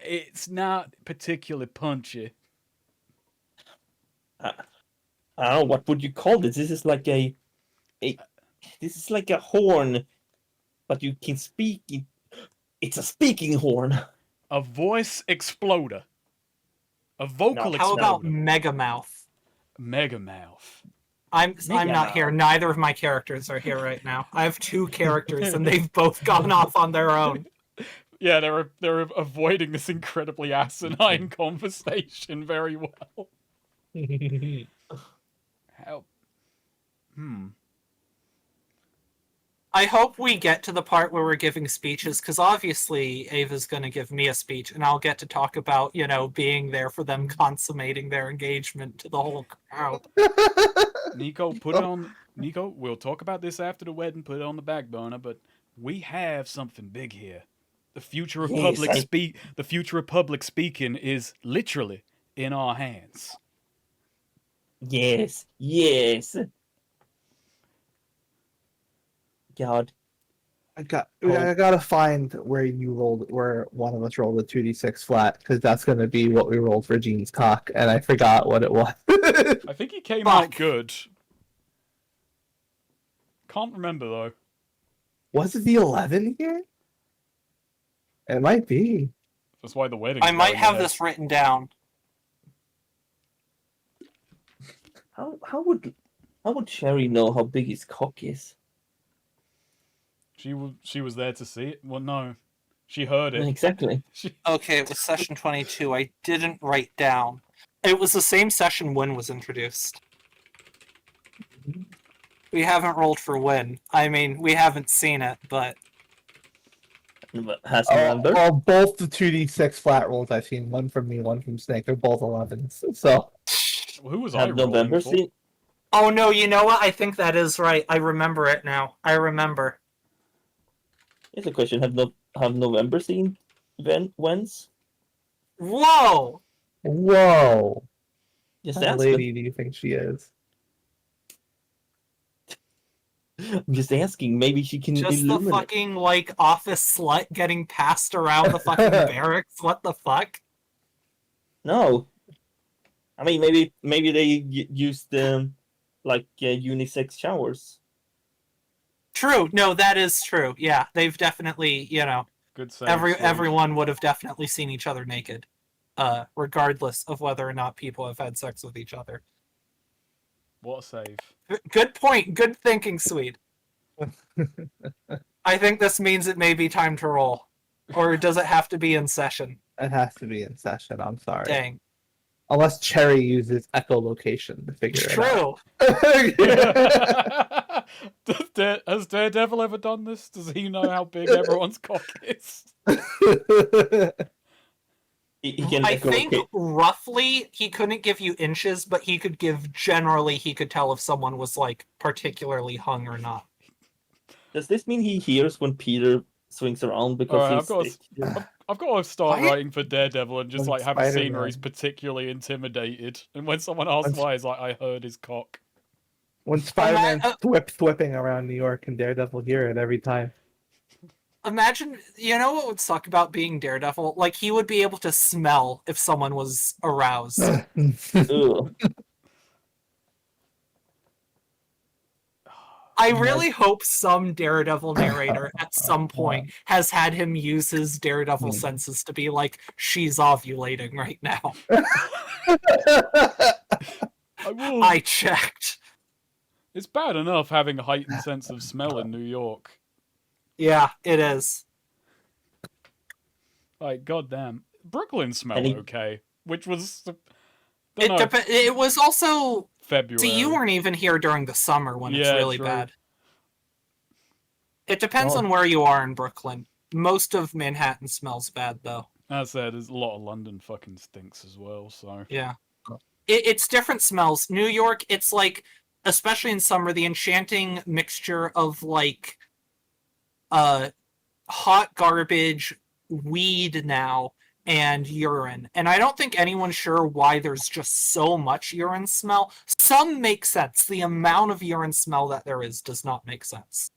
it's not particularly punchy. I don't know. What would you call this? This is like this is like a horn, but you can speak. It's a speaking horn. A voice exploder. A vocal No, How about exploder. Megamouth? Megamouth. I'm not Megamouth. here. Neither of my characters are here right now. I have two characters, and they've both gone off on their own. Yeah, they're avoiding this incredibly asinine conversation very well. How? I hope we get to the part where we're giving speeches, because obviously Ava's going to give me a speech, and I'll get to talk about, being there for them consummating their engagement to the whole crowd. Nico, put it on. Nico, we'll talk about this after the wedding. Put it on the back burner. But we have something big here. The future of The future of public speaking is literally in our hands. Yes. God. I gotta find where one of us rolled a 2d6 flat, because that's gonna be what we rolled for Gene's cock, and I forgot what it was. I think he came out good. Can't remember though. Was it the 11 here? It might be. That's why the wedding. I might have this written down. How would Sherry know how big his cock is? She was there to see it. Well, no, she heard it. Exactly. Okay, it was session 22. I didn't write down. It was the same session Win was introduced. We haven't rolled for Win. I mean, we haven't seen it, but... Has remembered? Both the 2d6 flat rolls I've seen, one from me, one from Snake, they're both 11s. So Who was I Have rolling November for? seen? Oh no, you know what? I think that is right. I remember it now. I remember. Here's a question: Have November seen Wens? Whoa! whoa. Just What ask. lady do you think she is? I'm just asking. Maybe she can Just the illuminate. fucking, office slut getting passed around the fucking barracks? What the fuck? No. I mean, maybe they used unisex showers. True. No, that is true. Yeah, they've definitely, Good save. Sweet. everyone would have definitely seen each other naked, regardless of whether or not people have had sex with each other. What a save. Good point. Good thinking, Swede. I think this means it may be time to roll. Or does it have to be in session? It has to be in session, I'm sorry. Dang. Unless Cherry uses echolocation to figure it out. True. Has Daredevil ever done this? Does he know how big everyone's cock is? He can I think echolocate. roughly he couldn't give you inches, but he could tell if someone was particularly hung or not. Does this mean he hears when Peter swings around because Alright, I've got to start Why? writing for Daredevil and just have a scene Spider-Man. where he's particularly intimidated. And when someone asks why, he's like, I heard his cock. When Spider-Man's thwipping around New York and Daredevil hear it every time. Imagine, you know what would suck about being Daredevil? He would be able to smell if someone was aroused. Ugh. I really hope some Daredevil narrator at some point has had him use his Daredevil senses to be like, she's ovulating right now. I checked. It's bad enough having a heightened sense of smell in New York. Yeah, it is. Goddamn. Brooklyn smelled Any- okay, which was It was also... February. See, you weren't even here during the summer when it's Yeah, really true. bad. It depends on where you are in Brooklyn. Most of Manhattan smells bad, though. As I said, there's a lot of London fucking stinks as well. So Yeah. It's different smells. New York, it's like, especially in summer, the enchanting mixture of like hot garbage, weed now, and urine. And I don't think anyone's sure why there's just so much urine smell. Some make sense. The amount of urine smell that there is does not make sense.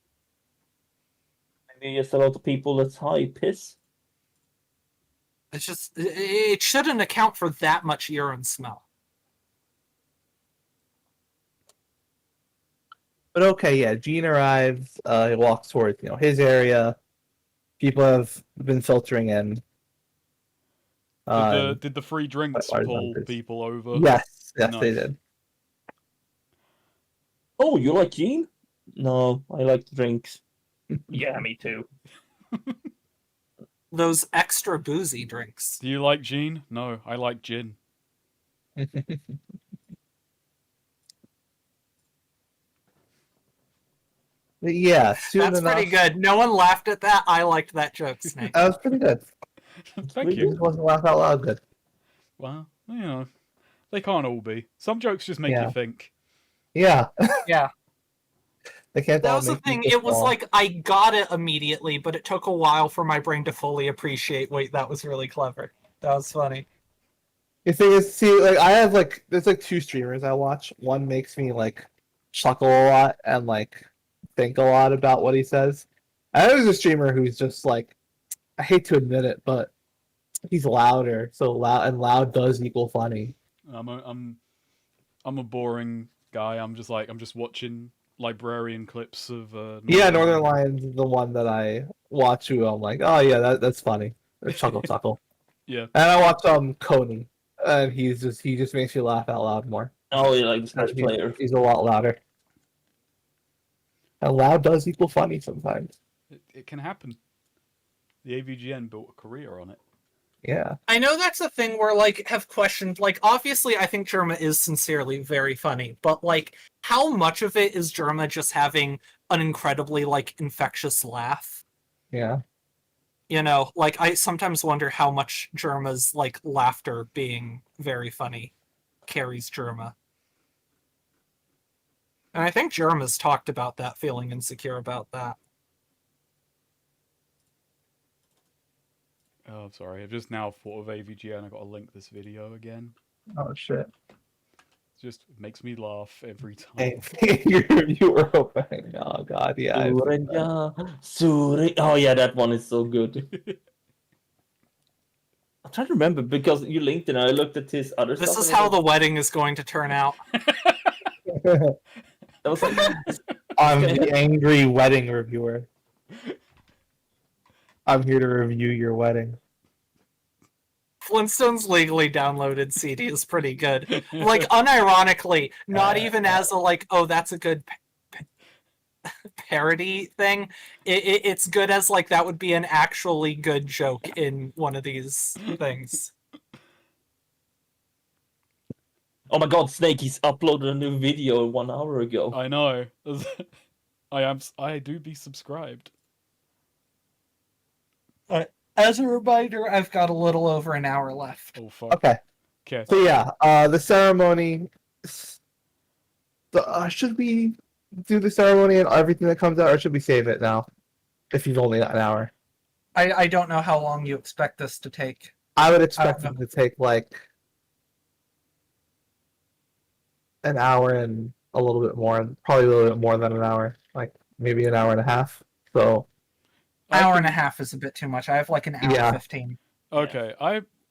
Maybe just a lot of people that's high piss. It's just, it shouldn't account for that much urine smell. But okay, yeah. Gene arrives. He walks towards his area. People have been filtering in. did the free drinks large pull numbers. people over? Yes, they Nice. did. Oh, you like Gene? No, I like drinks. Yeah, me too. Those extra boozy drinks. Do you like Gene? No, I like gin. But yeah, soon That's enough. pretty good. No one laughed at that. I liked that joke, Snake. That was pretty good. Thank Really? It you. just wasn't laugh out loud good. Well, they can't all be. Some jokes just make Yeah. you think. Yeah, Yeah. they can't That all was the make thing. people It was fall. like I got it immediately, but it took a while for my brain to fully appreciate. Wait, that was really clever. That was funny. The thing is, see, like I have there's two streamers I watch. One makes me chuckle a lot and think a lot about what he says. And there's a streamer who's just I hate to admit it, but he's louder. So loud and loud does equal funny. I'm a boring guy. I'm just watching librarian clips of Yeah, Northern Lions is the one that I watch. Who I'm like, oh yeah, that's funny. Chuckle, chuckle. Yeah. And I watch Coney, and he just makes you laugh out loud more. Oh, you like the Smash He's- player. He's a lot louder. And loud does equal funny sometimes. It can happen. The AVGN built a career on it. Yeah. I know that's a thing where have questioned. Obviously, I think Germa is sincerely very funny, but how much of it is Germa just having an incredibly infectious laugh? Yeah. I sometimes wonder how much Germa's laughter being very funny carries Germa. And I think Germa's talked about that, feeling insecure about that. Oh, I'm sorry. I've just now thought of AVGN. I got to link this video again. Oh shit. It just makes me laugh every time. Hey, you were hoping. Oh god, yeah. Oh yeah, that one is so good. I'm trying to remember because you linked it and I looked at his other stuff. This is and I how was the wedding is going to turn out. that was like, I'm the angry wedding reviewer. I'm here to review your wedding. Flintstones legally downloaded CD is pretty good. Unironically, not even as a oh, that's a good parody thing. It's good as that would be an actually good joke in one of these things. oh my god, Snake, he's uploaded a new video 1 hour ago. I know. I do be subscribed. As a reminder, I've got a little over an hour left. Oh fuck. Okay. Okay. So yeah, the ceremony. Should we do the ceremony and everything that comes out, or should we save it now? If you've only got an hour, I don't know how long you expect this to take. I would expect don't it to take an hour and a little bit more, probably a little bit more than an hour, maybe an hour and a half. So Hour and a half is a bit too much. I have an hour Yeah. 15. Okay.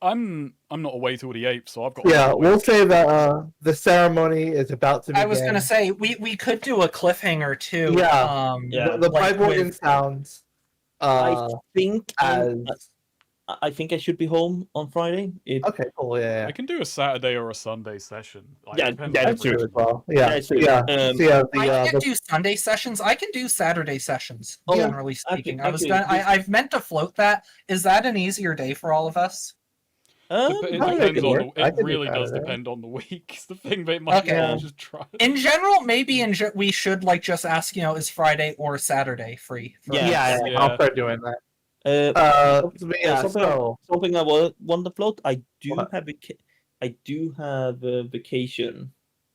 I'm not away till the 8th, so I've got. yeah, we'll say that the ceremony is about to begin. I was gonna say we could do a cliffhanger too. Yeah. Yeah. The like pipe organ with- sounds. I think As I think I should be home on Friday. okay, cool, yeah. I can do a Saturday or a Sunday session. Yeah, depends yeah, on That's true. true as well. Yeah, That's true. yeah. Um, So yeah, I can't the do Sunday sessions. I can do Saturday sessions. Oh, Generally speaking, I was actually, gonna. I've meant to float that. Is that an easier day for all of us? It I depends could on work. I it could do really does Saturday. depend on the week. It's the thing they might Okay. just try. In general, maybe we should just ask. Is Friday or Saturday free? for Yeah. us? yeah, Yeah. I'll start doing that. But yeah, so something I want to float. what? I do have a vacation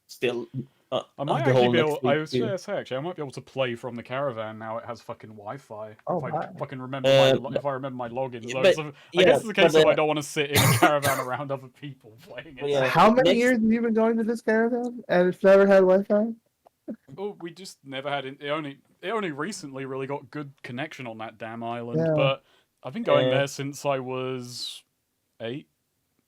still. I might The actually whole be next able. I week was too. gonna say actually, I might be able to play from the caravan now. It has fucking Wi-Fi. Oh, If I my. fucking remember my Uh, if I remember my login. So but I guess yeah, it's the case but of I don't want to sit in a caravan around other people playing it. yeah, How many next years have you been going to this caravan and it's never had Wi-Fi? Oh, we just never had it. It only recently really got good connection on that damn island. Yeah, But I've been going uh, there since I was 8,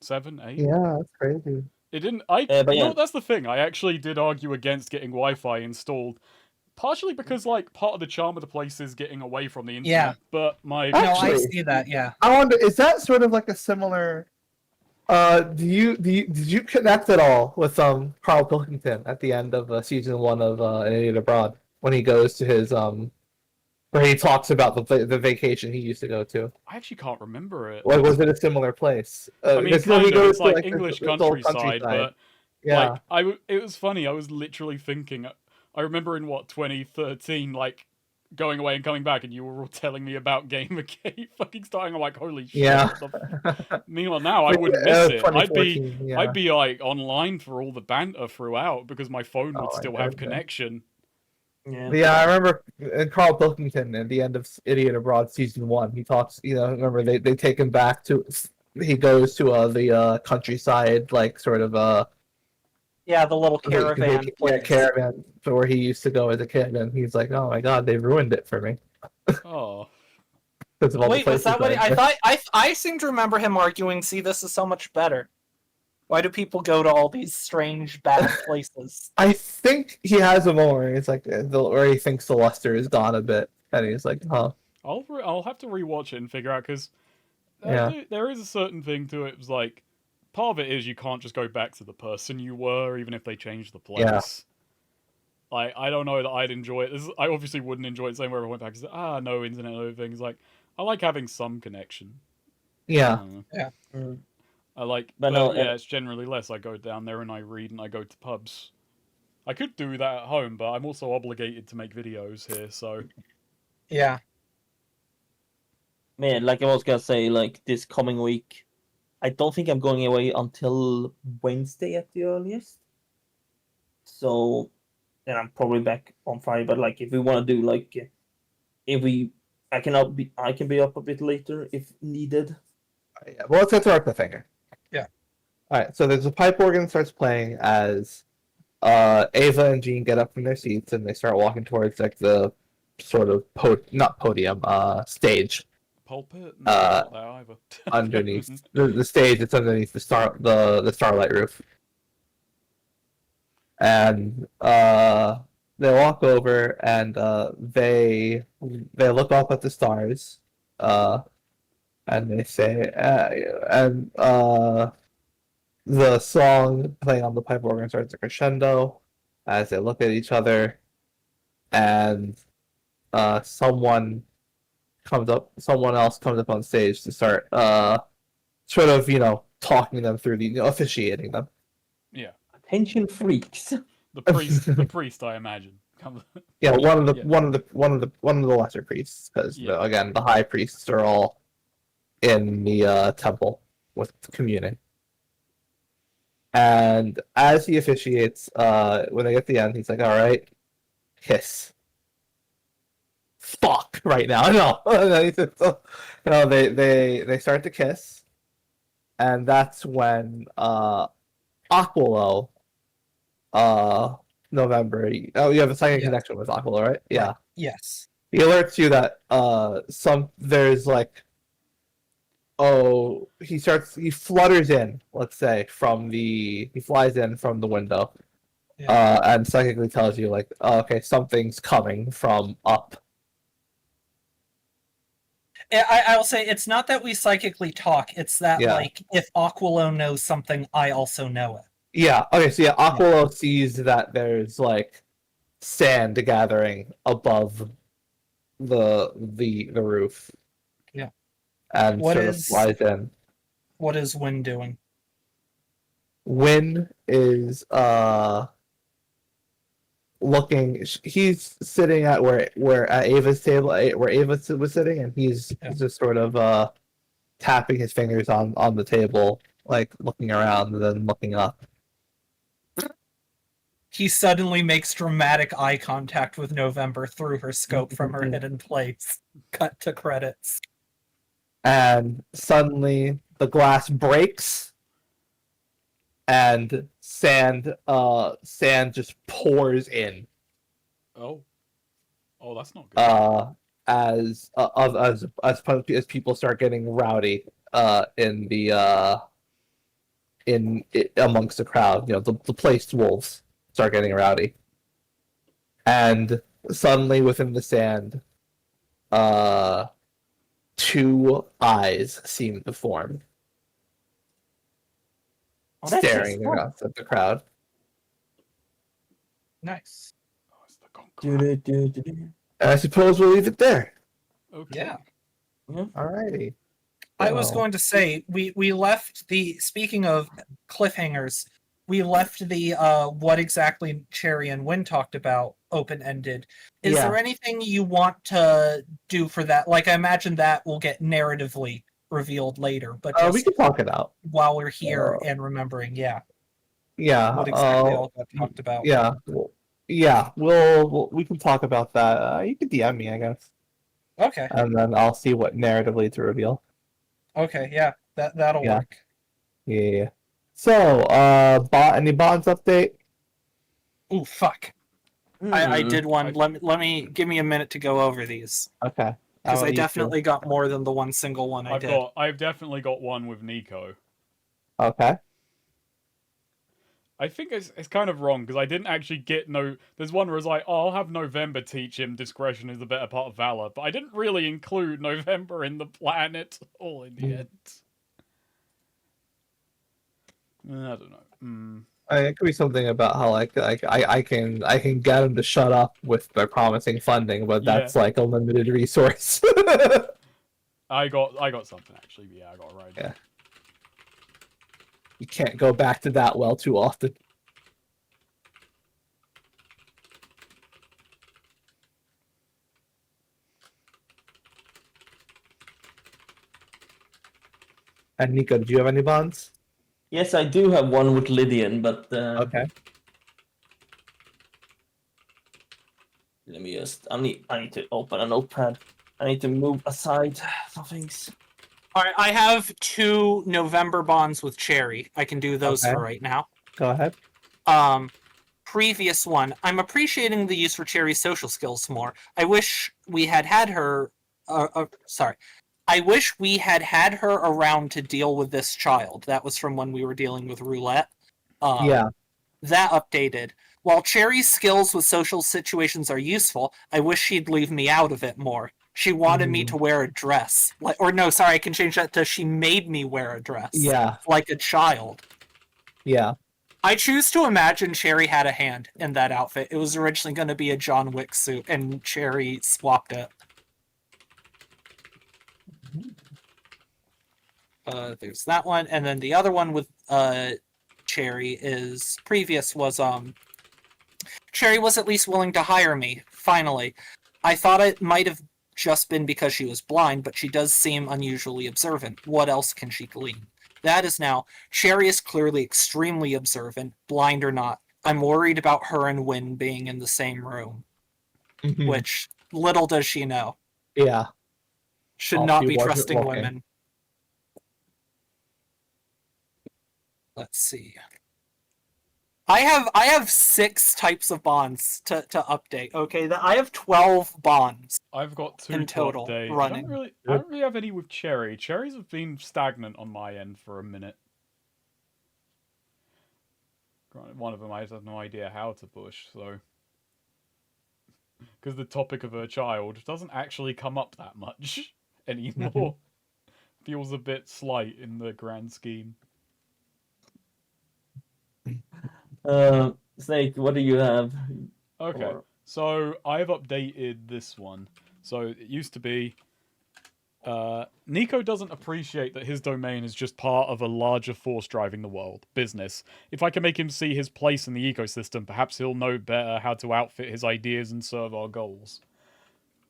7, 8. yeah, that's crazy. It didn't. but You know yeah, what? That's the thing. I actually did argue against getting Wi-Fi installed, partially because like part of the charm of the place is getting away from the Yeah. internet. But my No, I Actually- see that. Yeah. I wonder, is that sort of like a similar? Did you connect at all with Carl Pilkington at the end of season 1 of An Idiot Abroad when he goes to his where he talks about the vacation he used to go to? I actually can't remember it. Like, was it a similar place? I mean, because, you know, kind he of. goes It's to like like English this old countryside, but Yeah, like it was funny. I was literally thinking. I remember in 2013, like going away and coming back, and you were all telling me about Gamergate fucking starting. I'm like, holy shit! yeah. What the Meanwhile, now I wouldn't miss it. 2014, yeah. I'd be like online for all the banter throughout because my phone would Oh, still I have bet. connection. yeah. Yeah, I remember in Carl Pilkington at the end of Idiot Abroad season 1. He talks, you know, remember they take him back to. He goes to the countryside, like sort of Yeah, the little caravan yeah, place. caravan to where he used to go as a kid, and he's like, "Oh my god, they ruined it for me Oh, because of all the Wait, was places that what I I've thought? I seem to remember him arguing. See, this is so much better. Why do people go to all these strange, bad places? I think he has a moment. It's like where he thinks the luster is gone a bit, and he's like, "Huh, I'll have to rewatch it and figure out because yeah, there is a certain thing to it. It's like part of it is you can't just go back to the person you were, even if they change the Yeah. place. Like I don't know that I'd enjoy it. I obviously wouldn't enjoy it the same way if I went back. No internet, no things. Like I like having some connection. I yeah." don't know. Mm. I like, But but no, yeah, it's generally less. I go down there and I read and I go to pubs. I could do that at home, but I'm also obligated to make videos here, so Yeah. Man, like I was gonna say, like this coming week, I don't think I'm going away until Wednesday at the earliest. So, then I'm probably back on Friday. But like, if we want to do like, I can be up a bit later if needed. Yeah, well, let's get to our cliffhanger. Yeah. All right. So there's a pipe organ starts playing as Ava and Jean get up from their seats and they start walking towards like the sort of not podium, stage pulpit. No, not that either. underneath the stage. It's underneath the starlight roof, and they walk over and they look up at the stars, and they say, the song playing on the pipe organ starts a crescendo as they look at each other, and someone else comes up on stage to start sort of, you know, talking them through officiating them. Yeah, Attention freaks. the priest, I imagine. Yeah, one of the Yeah. one of the lesser priests, because Yeah. again, the high priests are all in the temple with communing. And as he officiates, when they get to the end, he's like, "All right, kiss." Fuck right now, no. And then he says, no, they start to kiss, and that's when Aquilo, November. Oh, you have a second Yeah. connection with Aquilo, right? Yeah. Right. Yes. He alerts you that there's like, oh, he flutters in, let's say, he flies in from the window, Yeah. and psychically tells you like, oh, okay, something's coming from up. I'll say it's not that we psychically talk. It's that Yeah. like if Aquilo knows something, I also know it. Yeah. Okay. So yeah, Aquilo sees that there's like sand gathering above the roof. Yeah. And What sort of is- flies in. What is Win doing? Win is looking. He's sitting at where at Ava's table, where Ava was sitting, and he's just sort of tapping his fingers on the table, like looking around and then looking up. He suddenly makes dramatic eye contact with November through her scope from her hidden place. Cut to credits. And suddenly the glass breaks and sand just pours in Oh, that's not good. as people start getting rowdy in the amongst the crowd. The placed wolves start getting rowdy, and suddenly within the sand two eyes seem to form, staring at the crowd. Nice. Oh, it's the conqueror. And I suppose we'll leave it there. Okay. Yeah. Alrighty. I was So- going to say we left the speaking of cliffhangers, we left the what exactly Cherry and Wynn talked about open ended. Is Yeah. there anything you want to do for that? Like I imagine that will get narratively revealed later, but just we can talk it out. while we're here and remembering, yeah, Yeah. what exactly all got talked about. Yeah. We can talk about that. You can DM me, I guess, Okay. and then I'll see what narratively to reveal. Okay, yeah. That'll Yeah. work. Yeah. So, any bonds update? Ooh, fuck. I did one. Let me give me a minute to go over these. Okay. Because How I about you two? definitely got more than the one single one I did. I've definitely got one with Nico. Okay. I think it's kind of wrong because I didn't actually get no. There's one where it's like, oh, I'll have November teach him discretion is the better part of valor, but I didn't really include November in the plan at all in the end. I don't know. It could be something about how I can get him to shut up with by promising funding, but that's like a limited resource. I got something actually. Yeah, I got it right. Yeah. You can't go back to that well too often. And Nico, do you have any bonds? Yes, I do have one with Lydian, but Okay. let me just. I need to open a notepad. I need to move aside some things. All right, I have 2 November bonds with Cherry. I can do those Okay. for right now. Go ahead. Previous one. I'm appreciating the use for Cherry's social skills more. I wish we had her. Sorry. I wish we had her around to deal with this child. That was from when we were dealing with Roulette. Yeah. That updated. While Cherry's skills with social situations are useful, I wish she'd leave me out of it more. She wanted me to wear a dress. I can change that to she made me wear a dress. Yeah. Like a child. Yeah. I choose to imagine Cherry had a hand in that outfit. It was originally going to be a John Wick suit, and Cherry swapped it. There's that one, and then the other one with Cherry is previous was Cherry was at least willing to hire me. Finally, I thought it might have just been because she was blind, but she does seem unusually observant. What else can she glean? That is now, Cherry is clearly extremely observant, blind or not. I'm worried about her and Wynn being in the same room, which little does she know. Yeah. Should Oh, not she be wasn't trusting looking. women. Let's see. I have 6 types of bonds to update. Okay, I have 12 bonds. I've got 2 in total to update. running. I don't really have any with Cherry. Cherries have been stagnant on my end for a minute. Granted, one of them I just have no idea how to push, so because the topic of her child doesn't actually come up that much anymore. Feels a bit slight in the grand scheme. Snake, what do you have? Okay, so I've updated this one. So it used to be Nico doesn't appreciate that his domain is just part of a larger force driving the world, business. If I can make him see his place in the ecosystem, perhaps he'll know better how to outfit his ideas and serve our goals.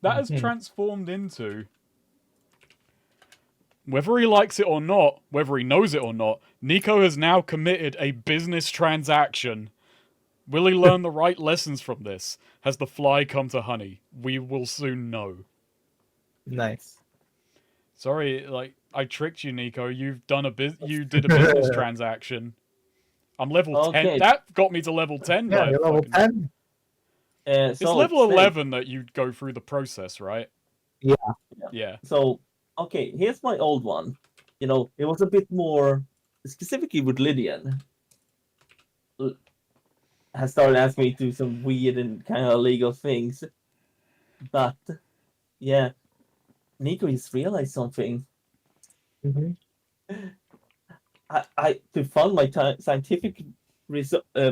That has transformed into, whether he likes it or not, whether he knows it or not, Nico has now committed a business transaction. Will he learn the right lessons from this? Has the fly come to honey? We will soon know. Nice. Sorry, I tricked you, Nico. You did a business transaction. I'm level 10. Okay. That got me to level 10. Yeah, by you're level fucking- 10. It's So level Snake, 11 that you go through the process, right? Yeah. Yeah. So, okay, here's my old one. You know, it was a bit more specifically with Lydian. Has started asking me to do some weird and kind of illegal things. But yeah, Nico just realized something. Mhm. I to fund my scientific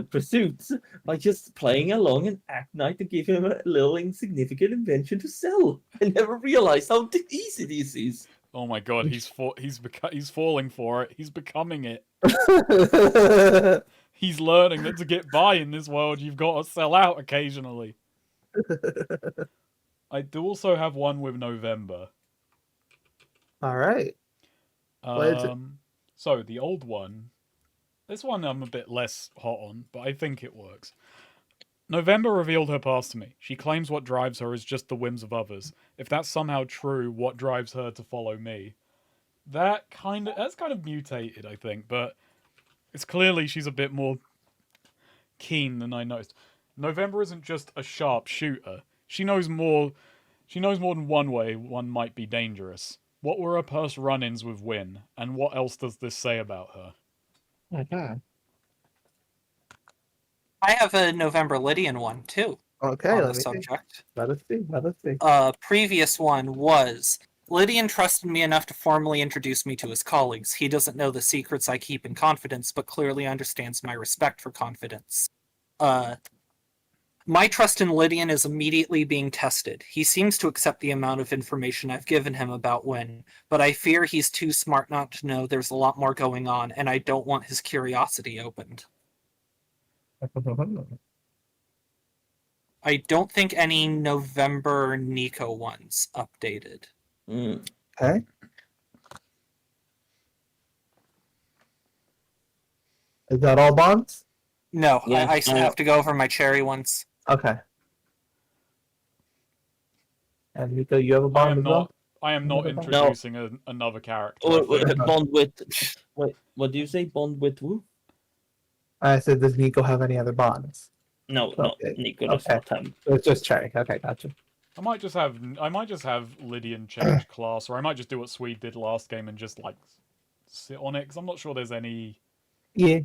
pursuits by just playing along and act night to give him a little insignificant invention to sell. I never realized how easy this is. Oh my god, he's falling for it. He's becoming it. He's learning that to get by in this world, you've got to sell out occasionally. I do also have one with November. All right. What is it? So the old one, this one I'm a bit less hot on, but I think it works. November revealed her past to me. She claims what drives her is just the whims of others. If that's somehow true, what drives her to follow me? That's kind of mutated, I think, but it's clearly she's a bit more keen than I noticed. November isn't just a sharp shooter. She knows more than one way one might be dangerous. What were her past run-ins with Win, and what else does this say about her? Okay. I have a November Lydian one too Okay. on Let the me see. subject. Let us see. Let us see. Previous one was Lydian trusted me enough to formally introduce me to his colleagues. He doesn't know the secrets I keep in confidence, but clearly understands my respect for confidence. My trust in Lydian is immediately being tested. He seems to accept the amount of information I've given him about Wynn, but I fear he's too smart not to know there's a lot more going on, and I don't want his curiosity opened. I don't think any November Nico ones updated. Okay. Is that all bonds? No, Yeah, I still have to go over my cherry ones. Okay. And Nico, you have a bond as well? I am not No. introducing another character. Bond with what do you say? Bond with who? I said, does Nico have any other bonds? No, Okay. Nico does Okay. not have. So it's just Cherry. Okay, gotcha. I might just have Lydian change class, or I might just do what Swede did last game and just sit on it, because I'm not sure there's any. Yeah.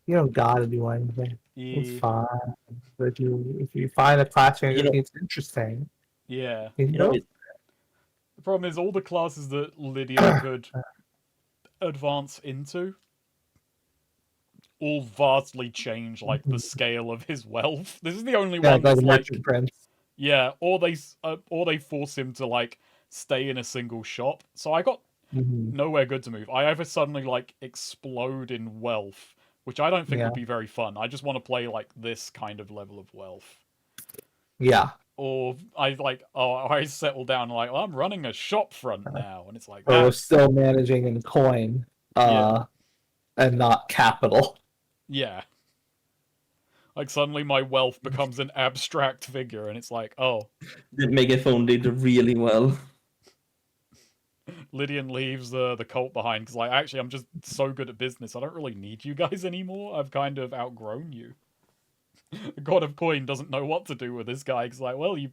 You don't gotta do anything. It's Yeah. fine. But if you find a class and you think it's interesting, Yeah. you know, The problem is all the classes that Lydian could advance into all vastly change the scale of his wealth. This is the only yeah, one that's Merchant Prince. yeah, or they force him to stay in a single shop. So I got nowhere good to move. I either suddenly explode in wealth, which I don't think would be very fun. I just want to play this kind of level of wealth. Yeah. Or I settle down well, I'm running a shop front now, and it's Or we're still managing in coin, and not capital. Yeah. Suddenly my wealth becomes an abstract figure, and it's oh. The megaphone did really well. Lydian leaves the cult behind because actually I'm just so good at business. I don't really need you guys anymore. I've kind of outgrown you. The God of Coin doesn't know what to do with this guy because well, you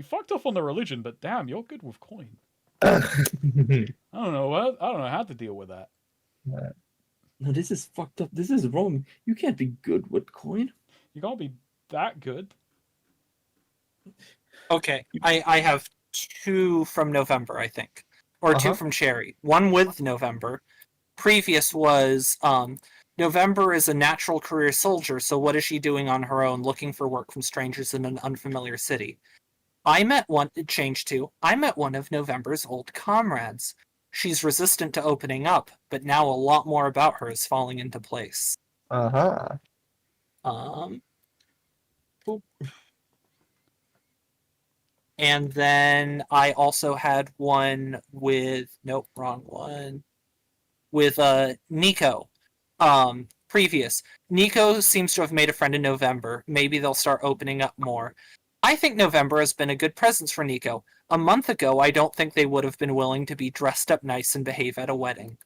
fucked off on the religion, but damn, you're good with coin. I don't know how to deal with that. No, this is fucked up. This is wrong. You can't be good with coin. You can't be that good. Okay, I have two from November, I think. Or two from Cherry. One with November. Previous was November is a natural career soldier, so what is she doing on her own looking for work from strangers in an unfamiliar city? I met one of November's old comrades. She's resistant to opening up, but now a lot more about her is falling into place. Uh-huh. Boop. And then I also had one with wrong one. With Nico. Previous. Nico seems to have made a friend in November. Maybe they'll start opening up more. I think November has been a good presence for Nico. A month ago, I don't think they would have been willing to be dressed up nice and behave at a wedding.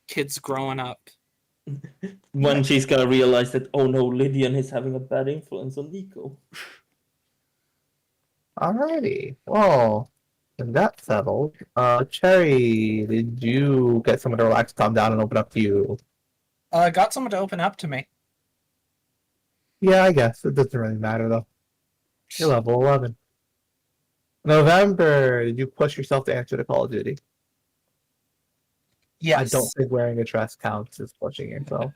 Kids growing up. When she's gonna realize that, oh no, Lydian is having a bad influence on Nico. Alrighty. Well, and that's settled. Cherry, did you get someone to relax, calm down, and open up to you? Got someone to open up to me. Yeah, I guess. It doesn't really matter, though. You're level 11. November, did you push yourself to answer the Call of Duty? Yes. I don't think wearing a dress counts as pushing yourself.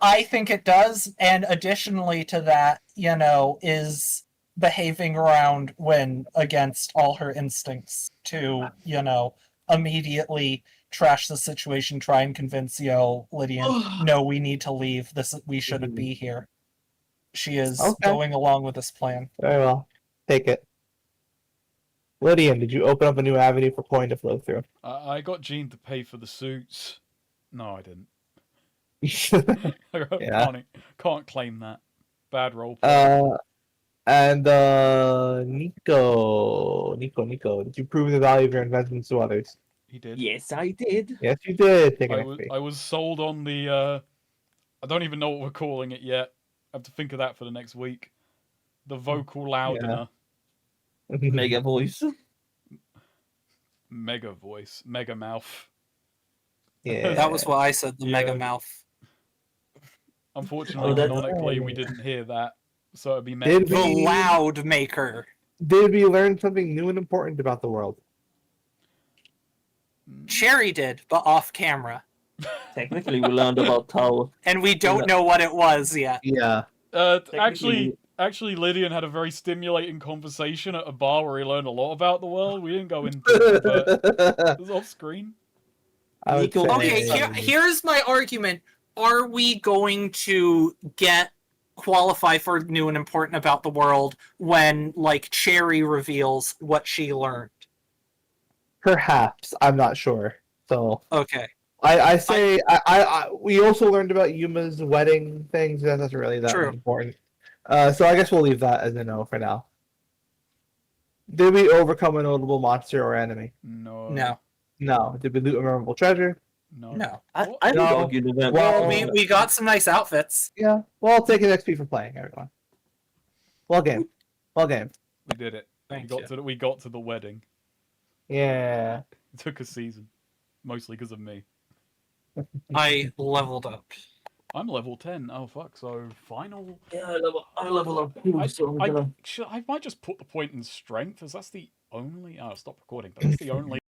I think it does, and additionally to that, is behaving around when against all her instincts to, immediately trash the situation, try and convince Lydian, no, we need to leave. We shouldn't be here. She is going along with this plan. Very well. Take it. Lydian, did you open up a new avenue for coin to flow through? I got Jean to pay for the suits. No, I didn't. Yeah. Can't claim that. Bad role. And Nico, did you prove the value of your investments to others? He did. Yes, I did. Yes, you did. Take an I was sold on the. I don't even know what we're calling it yet. I have to think of that for the next week. The vocal loudener. Mega voice. Mega voice. Mega mouth. Yeah. That was what I said, the Yeah. mega mouth. Unfortunately, canonically, we didn't hear that. So it'd be Did The we- loud maker. Did we learn something new and important about the world? Cherry did, but off camera. Technically, we learned about Tau. And we don't know what it was yet. Yeah. Actually, Lydian had a very stimulating conversation at a bar where he learned a lot about the world. We didn't go into it, but it was off screen. I would Nico- Okay, say- here's my argument. Are we going to qualify for new and important about the world when, like, Cherry reveals what she learned? Perhaps. I'm not sure. So Okay. I say we also learned about Yuma's wedding things. That's not really that True. important. So I guess we'll leave that as a no for now. Did we overcome a notable monster or enemy? No. No. No. Did we loot a memorable treasure? No. No. I would No. argue November. Well, We got some nice outfits. Yeah. Well, take an XP for playing, everyone. Well game. Well game. We did it. Thank We got to the wedding. Yeah. It took a season, mostly because of me. I leveled up. I'm level 10. Oh fuck! So final. Yeah, I level up. I might just put the point in strength, as that's the only. Oh, stop recording. But that's the only